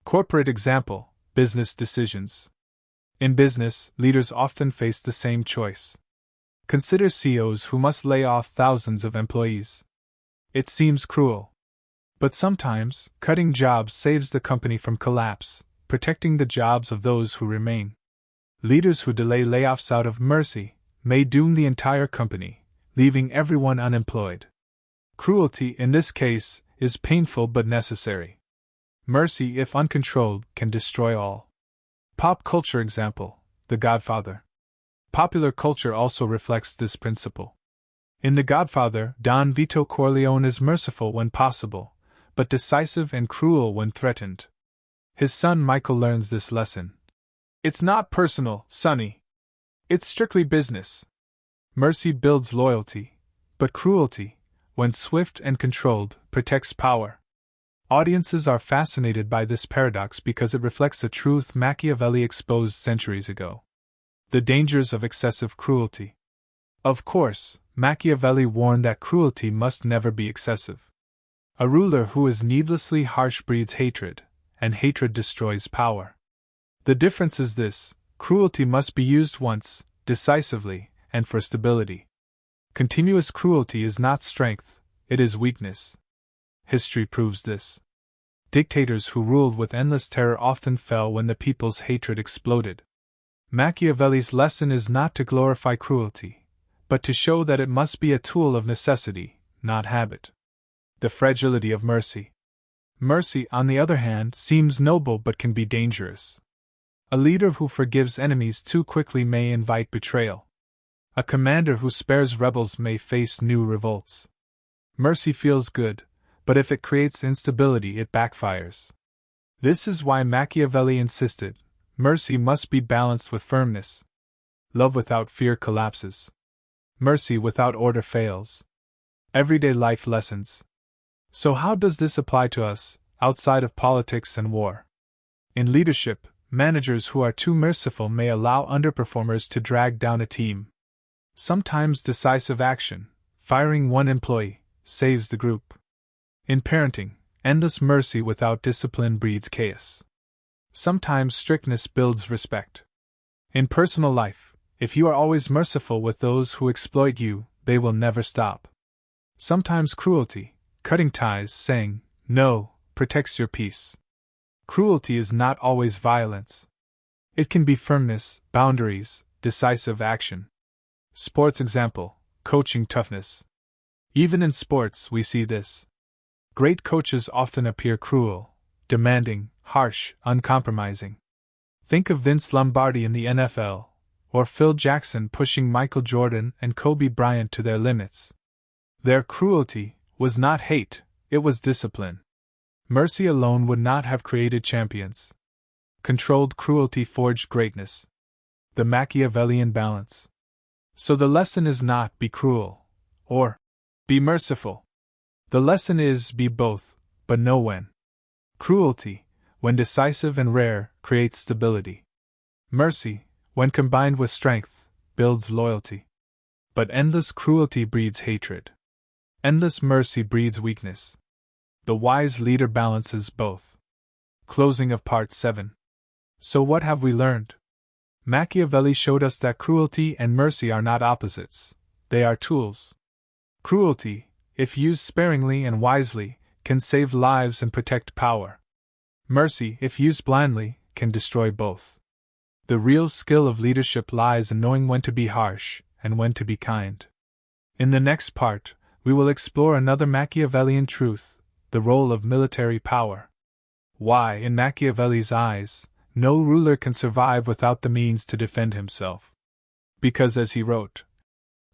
Corporate example: business decisions. In business, leaders often face the same choice. Consider CEOs who must lay off thousands of employees. It seems cruel. But sometimes, cutting jobs saves the company from collapse, protecting the jobs of those who remain. Leaders who delay layoffs out of mercy may doom the entire company, leaving everyone unemployed. Cruelty, in this case, is painful but necessary. Mercy, if uncontrolled, can destroy all. Pop culture example: The Godfather. Popular culture also reflects this principle. In The Godfather, Don Vito Corleone is merciful when possible, but decisive and cruel when threatened. His son Michael learns this lesson. "It's not personal, Sonny. It's strictly business." Mercy builds loyalty, but cruelty, when swift and controlled, protects power. Audiences are fascinated by this paradox because it reflects the truth Machiavelli exposed centuries ago: the dangers of excessive cruelty. Of course, Machiavelli warned that cruelty must never be excessive. A ruler who is needlessly harsh breeds hatred, and hatred destroys power. The difference is this: cruelty must be used once, decisively, and for stability. Continuous cruelty is not strength, it is weakness. History proves this. Dictators who ruled with endless terror often fell when the people's hatred exploded. Machiavelli's lesson is not to glorify cruelty, but to show that it must be a tool of necessity, not habit. The fragility of mercy. Mercy, on the other hand, seems noble but can be dangerous. A leader who forgives enemies too quickly may invite betrayal. A commander who spares rebels may face new revolts. Mercy feels good, but if it creates instability, it backfires. This is why Machiavelli insisted: mercy must be balanced with firmness. Love without fear collapses. Mercy without order fails. Everyday life lessons. So how does this apply to us, outside of politics and war? In leadership, managers who are too merciful may allow underperformers to drag down a team. Sometimes decisive action, firing one employee, saves the group. In parenting, endless mercy without discipline breeds chaos. Sometimes strictness builds respect. In personal life, if you are always merciful with those who exploit you, they will never stop. Sometimes cruelty, cutting ties, saying no, protects your peace. Cruelty is not always violence. It can be firmness, boundaries, decisive action. Sports example: coaching toughness. Even in sports, we see this. Great coaches often appear cruel, demanding, harsh, uncompromising. Think of Vince Lombardi in the NFL, or Phil Jackson pushing Michael Jordan and Kobe Bryant to their limits. Their cruelty was not hate, it was discipline. Mercy alone would not have created champions. Controlled cruelty forged greatness. The Machiavellian balance. So the lesson is not be cruel, or be merciful. The lesson is be both, but know when. Cruelty, when decisive and rare, creates stability. Mercy, when combined with strength, builds loyalty. But endless cruelty breeds hatred. Endless mercy breeds weakness. The wise leader balances both. Closing of Part 7. So what have we learned? Machiavelli showed us that cruelty and mercy are not opposites, they are tools. Cruelty, if used sparingly and wisely, can save lives and protect power. Mercy, if used blindly, can destroy both. The real skill of leadership lies in knowing when to be harsh and when to be kind. In the next part, we will explore another Machiavellian truth, the role of military power. Why, in Machiavelli's eyes, no ruler can survive without the means to defend himself. Because, as he wrote,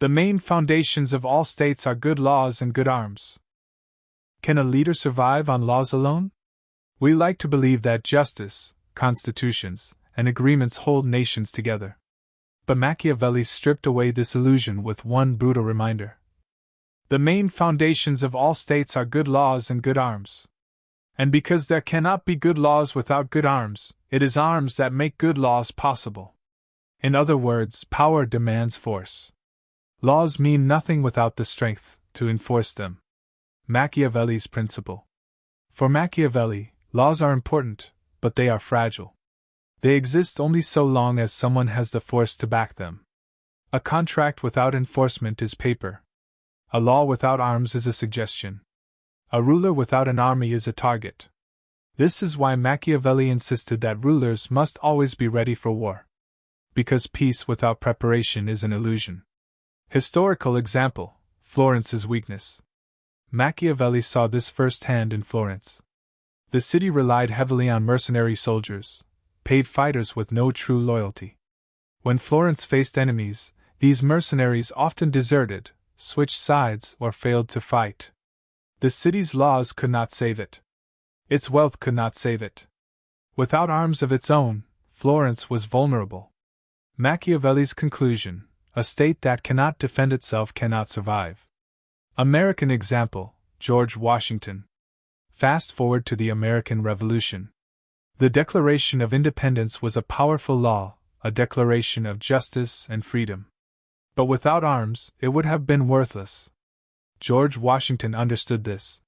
the main foundations of all states are good laws and good arms. Can a leader survive on laws alone? We like to believe that justice, constitutions, and agreements hold nations together. But Machiavelli stripped away this illusion with one brutal reminder. The main foundations of all states are good laws and good arms. And because there cannot be good laws without good arms, it is arms that make good laws possible. In other words, power demands force. Laws mean nothing without the strength to enforce them. Machiavelli's principle. For Machiavelli, laws are important, but they are fragile. They exist only so long as someone has the force to back them. A contract without enforcement is paper. A law without arms is a suggestion. A ruler without an army is a target. This is why Machiavelli insisted that rulers must always be ready for war. Because peace without preparation is an illusion. Historical example, Florence's weakness. Machiavelli saw this firsthand in Florence. The city relied heavily on mercenary soldiers, paid fighters with no true loyalty. When Florence faced enemies, these mercenaries often deserted, switched sides, or failed to fight. The city's laws could not save it. Its wealth could not save it. Without arms of its own, Florence was vulnerable. Machiavelli's conclusion: a state that cannot defend itself cannot survive. American example, George Washington. Fast forward to the American Revolution. The Declaration of Independence was a powerful law, a declaration of justice and freedom. But without arms, it would have been worthless. George Washington understood this.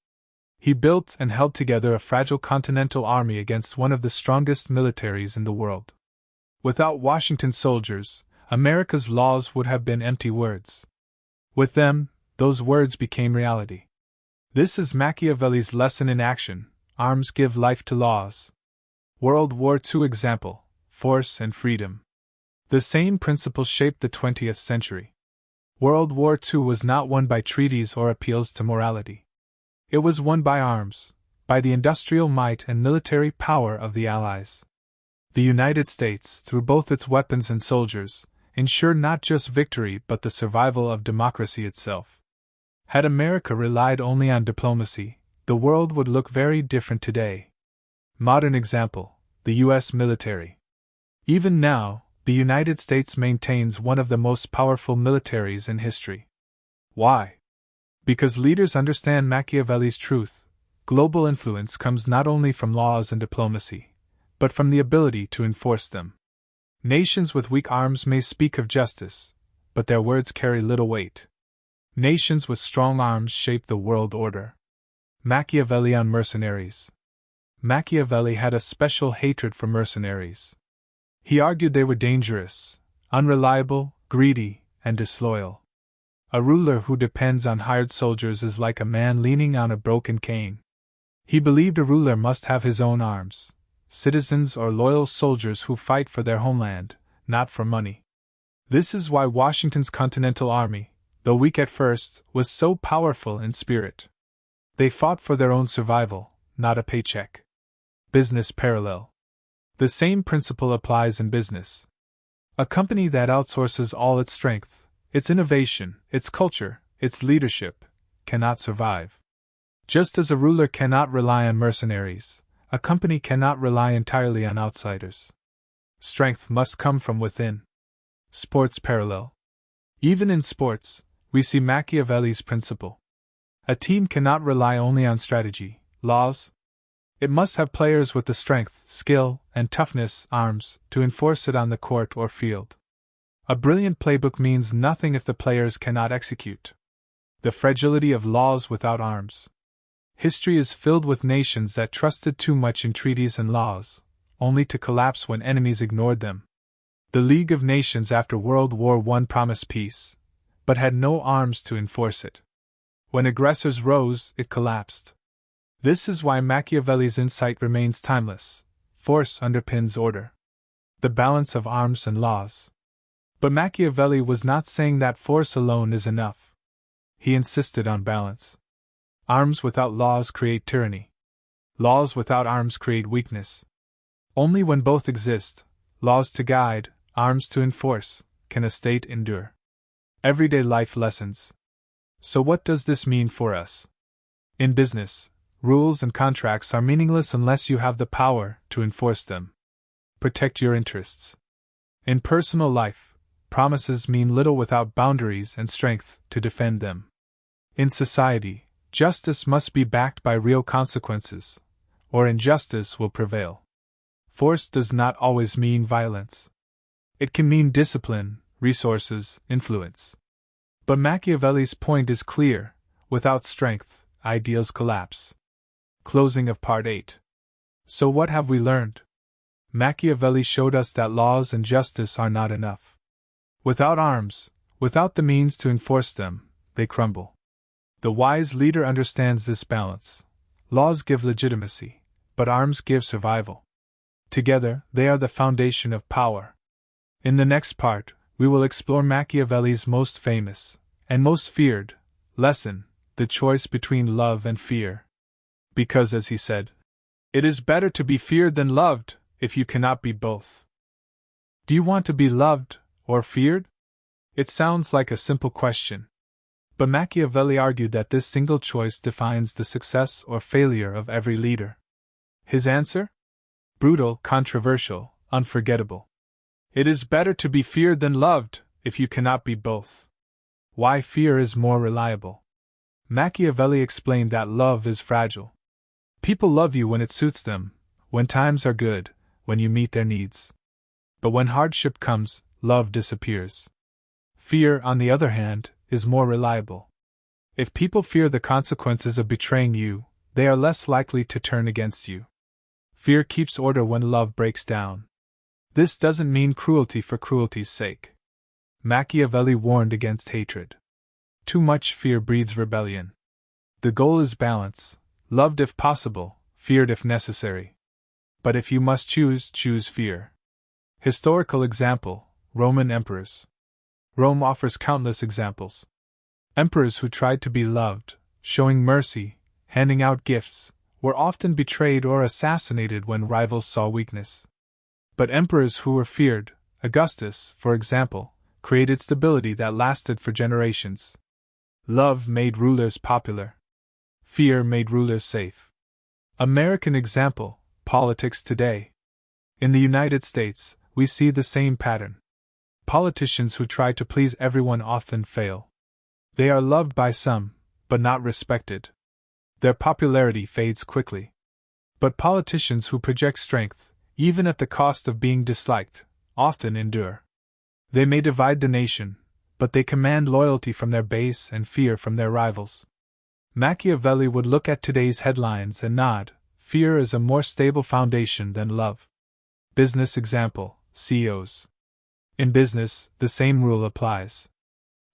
He built and held together a fragile continental army against one of the strongest militaries in the world. Without Washington's soldiers, America's laws would have been empty words. With them, those words became reality. This is Machiavelli's lesson in action: arms give life to laws. World War II example, force and freedom. The same principles shaped the 20th century. World War II was not won by treaties or appeals to morality. It was won by arms, by the industrial might and military power of the Allies. The United States, through both its weapons and soldiers, ensured not just victory but the survival of democracy itself. Had America relied only on diplomacy, the world would look very different today. Modern example, the U.S. military. Even now, the United States maintains one of the most powerful militaries in history. Why? Because leaders understand Machiavelli's truth: global influence comes not only from laws and diplomacy, but from the ability to enforce them. Nations with weak arms may speak of justice, but their words carry little weight. Nations with strong arms shape the world order. Machiavelli on mercenaries. Machiavelli had a special hatred for mercenaries. He argued they were dangerous, unreliable, greedy, and disloyal. A ruler who depends on hired soldiers is like a man leaning on a broken cane. He believed a ruler must have his own arms, citizens or loyal soldiers who fight for their homeland, not for money. This is why Washington's Continental Army, though weak at first, was so powerful in spirit. They fought for their own survival, not a paycheck. Business parallel. The same principle applies in business. A company that outsources all its strength, its innovation, its culture, its leadership, cannot survive. Just as a ruler cannot rely on mercenaries, a company cannot rely entirely on outsiders. Strength must come from within. Sports parallel. Even in sports, we see Machiavelli's principle. A team cannot rely only on strategy, laws. It must have players with the strength, skill, and toughness, arms, to enforce it on the court or field. A brilliant playbook means nothing if the players cannot execute. The fragility of laws without arms. History is filled with nations that trusted too much in treaties and laws, only to collapse when enemies ignored them. The League of Nations after World War I promised peace, but had no arms to enforce it. When aggressors rose, it collapsed. This is why Machiavelli's insight remains timeless. Force underpins order. The balance of arms and laws. But Machiavelli was not saying that force alone is enough. He insisted on balance. Arms without laws create tyranny. Laws without arms create weakness. Only when both exist, laws to guide, arms to enforce, can a state endure. Everyday life lessons. So what does this mean for us? In business, rules and contracts are meaningless unless you have the power to enforce them. Protect your interests. In personal life, promises mean little without boundaries and strength to defend them. In society, justice must be backed by real consequences, or injustice will prevail. Force does not always mean violence. It can mean discipline, resources, influence. But Machiavelli's point is clear: without strength, ideals collapse. Closing of Part 8. So what have we learned? Machiavelli showed us that laws and justice are not enough. Without arms, without the means to enforce them, they crumble. The wise leader understands this balance. Laws give legitimacy, but arms give survival. Together, they are the foundation of power. In the next part, we will explore Machiavelli's most famous, and most feared, lesson: the choice between love and fear. Because, as he said, it is better to be feared than loved, if you cannot be both. Do you want to be loved, or feared? It sounds like a simple question. But Machiavelli argued that this single choice defines the success or failure of every leader. His answer? Brutal, controversial, unforgettable. It is better to be feared than loved, if you cannot be both. Why fear is more reliable. Machiavelli explained that love is fragile. People love you when it suits them, when times are good, when you meet their needs. But when hardship comes, love disappears. Fear, on the other hand, is more reliable. If people fear the consequences of betraying you, they are less likely to turn against you. Fear keeps order when love breaks down. This doesn't mean cruelty for cruelty's sake. Machiavelli warned against hatred. Too much fear breeds rebellion. The goal is balance, loved if possible, feared if necessary. But if you must choose, choose fear. Historical example: Roman emperors. Rome offers countless examples. Emperors who tried to be loved, showing mercy, handing out gifts, were often betrayed or assassinated when rivals saw weakness. But emperors who were feared, Augustus, for example, created stability that lasted for generations. Love made rulers popular. Fear made rulers safe. American example: politics today. In the United States, we see the same pattern. Politicians who try to please everyone often fail. They are loved by some, but not respected. Their popularity fades quickly. But politicians who project strength, even at the cost of being disliked, often endure. They may divide the nation, but they command loyalty from their base and fear from their rivals. Machiavelli would look at today's headlines and nod: fear is a more stable foundation than love. Business example: CEOs. In business, the same rule applies.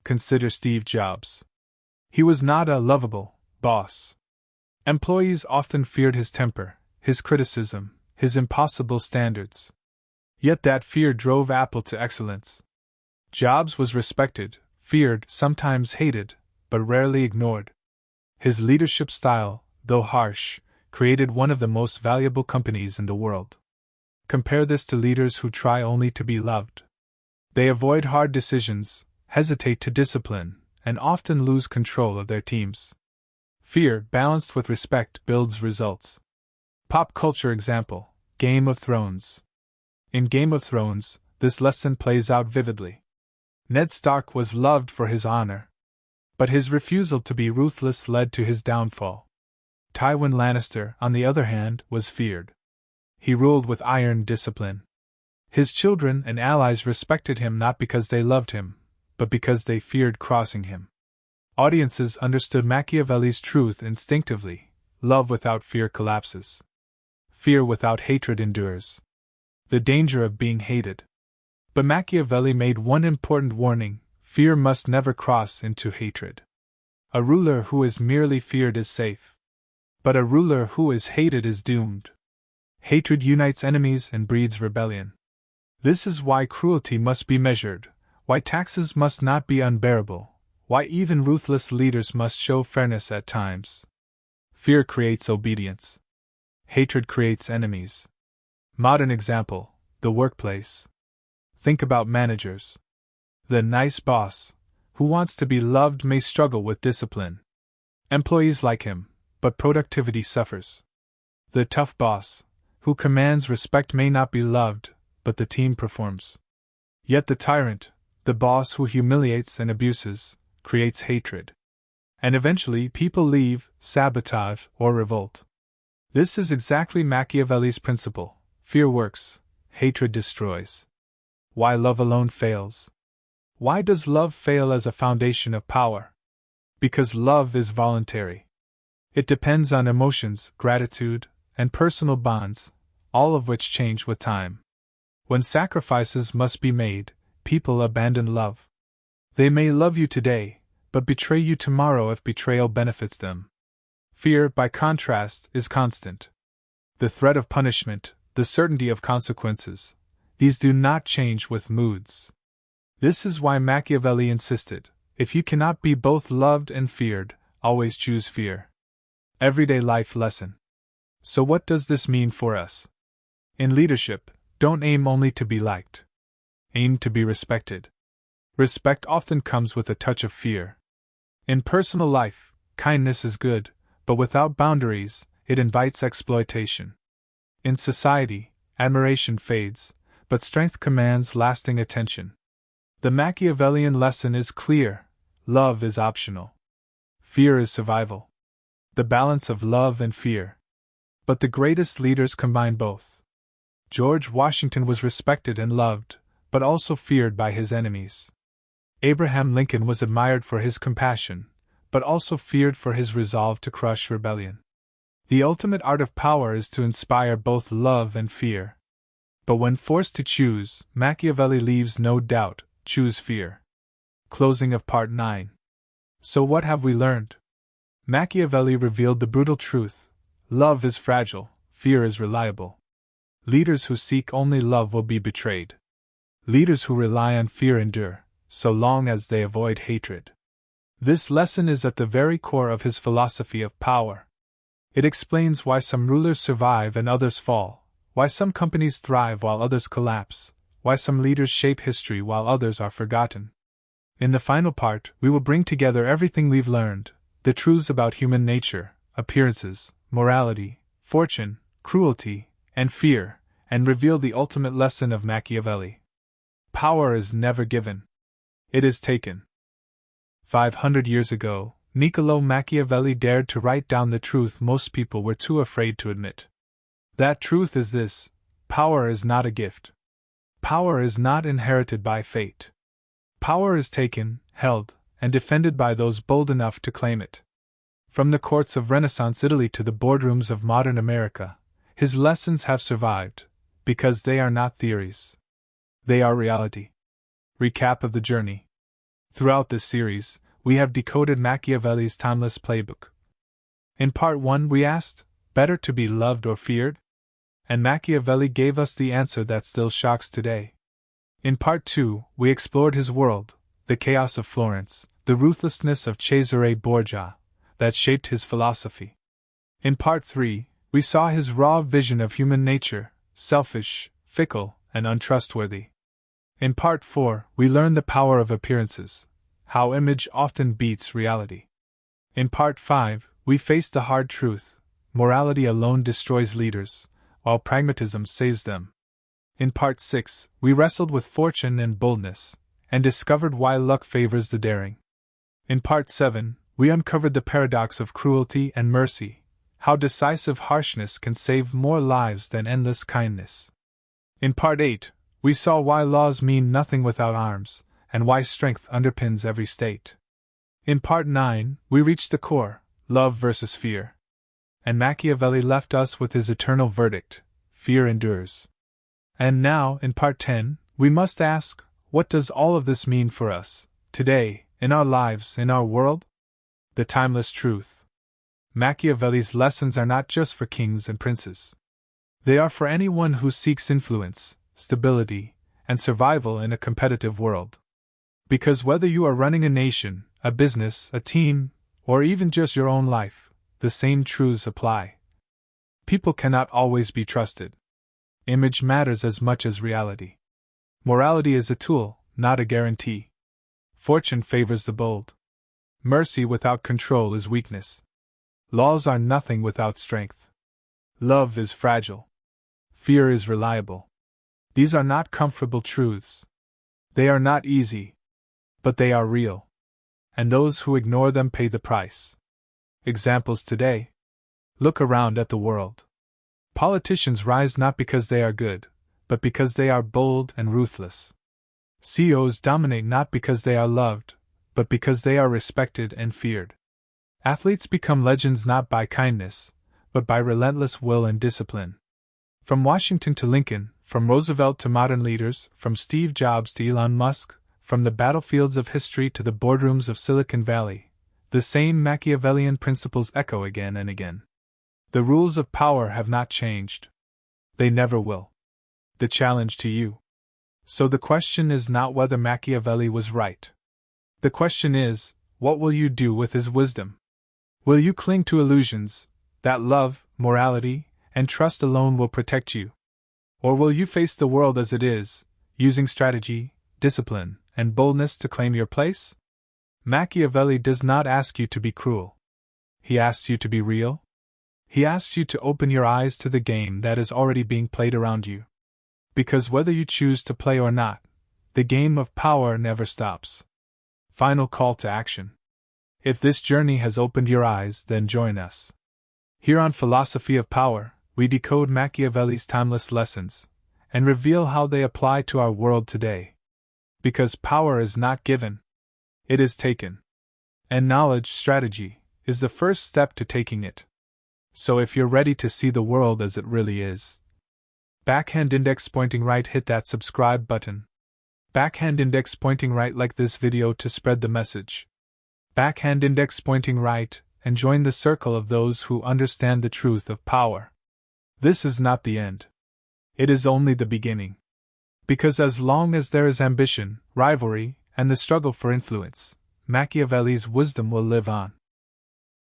Consider Steve Jobs. He was not a lovable boss. Employees often feared his temper, his criticism, his impossible standards. Yet that fear drove Apple to excellence. Jobs was respected, feared, sometimes hated, but rarely ignored. His leadership style, though harsh, created one of the most valuable companies in the world. Compare this to leaders who try only to be loved. They avoid hard decisions, hesitate to discipline, and often lose control of their teams. Fear, balanced with respect, builds results. Pop culture example: Game of Thrones. In Game of Thrones, this lesson plays out vividly. Ned Stark was loved for his honor, but his refusal to be ruthless led to his downfall. Tywin Lannister, on the other hand, was feared. He ruled with iron discipline. His children and allies respected him not because they loved him, but because they feared crossing him. Audiences understood Machiavelli's truth instinctively: love without fear collapses. Fear without hatred endures. The danger of being hated. But Machiavelli made one important warning: fear must never cross into hatred. A ruler who is merely feared is safe, but a ruler who is hated is doomed. Hatred unites enemies and breeds rebellion. This is why cruelty must be measured, why taxes must not be unbearable, why even ruthless leaders must show fairness at times. Fear creates obedience. Hatred creates enemies. Modern example: the workplace. Think about managers. The nice boss, who wants to be loved, may struggle with discipline. Employees like him, but productivity suffers. The tough boss, who commands respect, may not be loved, but the team performs. Yet the tyrant, the boss who humiliates and abuses, creates hatred. And eventually people leave, sabotage, or revolt. This is exactly Machiavelli's principle: fear works, hatred destroys. Why love alone fails? Why does love fail as a foundation of power? Because love is voluntary. It depends on emotions, gratitude, and personal bonds, all of which change with time. When sacrifices must be made, people abandon love. They may love you today, but betray you tomorrow if betrayal benefits them. Fear, by contrast, is constant. The threat of punishment, the certainty of consequences, these do not change with moods. This is why Machiavelli insisted: if you cannot be both loved and feared, always choose fear. Everyday life lesson. So what does this mean for us? In leadership, don't aim only to be liked. Aim to be respected. Respect often comes with a touch of fear. In personal life, kindness is good, but without boundaries, it invites exploitation. In society, admiration fades, but strength commands lasting attention. The Machiavellian lesson is clear: love is optional. Fear is survival. The balance of love and fear. But the greatest leaders combine both. George Washington was respected and loved, but also feared by his enemies. Abraham Lincoln was admired for his compassion, but also feared for his resolve to crush rebellion. The ultimate art of power is to inspire both love and fear. But when forced to choose, Machiavelli leaves no doubt: choose fear. Closing of Part 9. So what have we learned? Machiavelli revealed the brutal truth: love is fragile, fear is reliable. Leaders who seek only love will be betrayed. Leaders who rely on fear endure, so long as they avoid hatred. This lesson is at the very core of his philosophy of power. It explains why some rulers survive and others fall, why some companies thrive while others collapse, why some leaders shape history while others are forgotten. In the final part, we will bring together everything we've learned: the truths about human nature, appearances, morality, fortune, cruelty, and fear, and reveal the ultimate lesson of Machiavelli. Power is never given. It is taken. 500 years ago, Niccolò Machiavelli dared to write down the truth most people were too afraid to admit. That truth is this: power is not a gift. Power is not inherited by fate. Power is taken, held, and defended by those bold enough to claim it. From the courts of Renaissance Italy to the boardrooms of modern America, his lessons have survived, because they are not theories. They are reality. Recap of the journey. Throughout this series, we have decoded Machiavelli's timeless playbook. In Part 1 we asked, better to be loved or feared? And Machiavelli gave us the answer that still shocks today. In Part 2, we explored his world, the chaos of Florence, the ruthlessness of Cesare Borgia, that shaped his philosophy. In Part 3, we saw his raw vision of human nature, selfish, fickle, and untrustworthy. In Part 4, we learn the power of appearances, how image often beats reality. In Part 5, we face the hard truth: morality alone destroys leaders, while pragmatism saves them. In Part 6, we wrestled with fortune and boldness, and discovered why luck favors the daring. In Part 7, we uncovered the paradox of cruelty and mercy, how decisive harshness can save more lives than endless kindness. In Part 8, we saw why laws mean nothing without arms, and why strength underpins every state. In Part 9, we reached the core: love versus fear. And Machiavelli left us with his eternal verdict: fear endures. And now, in Part 10, we must ask, what does all of this mean for us, today, in our lives, in our world? The timeless truth. Machiavelli's lessons are not just for kings and princes. They are for anyone who seeks influence, stability, and survival in a competitive world. Because whether you are running a nation, a business, a team, or even just your own life, the same truths apply. People cannot always be trusted. Image matters as much as reality. Morality is a tool, not a guarantee. Fortune favors the bold. Mercy without control is weakness. Laws are nothing without strength. Love is fragile. Fear is reliable. These are not comfortable truths. They are not easy. But they are real. And those who ignore them pay the price. Examples today. Look around at the world. Politicians rise not because they are good, but because they are bold and ruthless. CEOs dominate not because they are loved, but because they are respected and feared. Athletes become legends not by kindness, but by relentless will and discipline. From Washington to Lincoln, from Roosevelt to modern leaders, from Steve Jobs to Elon Musk, from the battlefields of history to the boardrooms of Silicon Valley, the same Machiavellian principles echo again and again. The rules of power have not changed. They never will. The challenge to you. So the question is not whether Machiavelli was right. The question is, what will you do with his wisdom? Will you cling to illusions, that love, morality, and trust alone will protect you? Or will you face the world as it is, using strategy, discipline, and boldness to claim your place? Machiavelli does not ask you to be cruel. He asks you to be real. He asks you to open your eyes to the game that is already being played around you. Because whether you choose to play or not, the game of power never stops. Final call to action. If this journey has opened your eyes, then join us. Here on Philosophy of Power, we decode Machiavelli's timeless lessons and reveal how they apply to our world today. Because power is not given, it is taken. And knowledge, strategy, is the first step to taking it. So if you're ready to see the world as it really is, backhand index pointing right, hit that subscribe button. Backhand index pointing right, like this video to spread the message. Backhand index pointing right, and join the circle of those who understand the truth of power. This is not the end. It is only the beginning. Because as long as there is ambition, rivalry, and the struggle for influence, Machiavelli's wisdom will live on.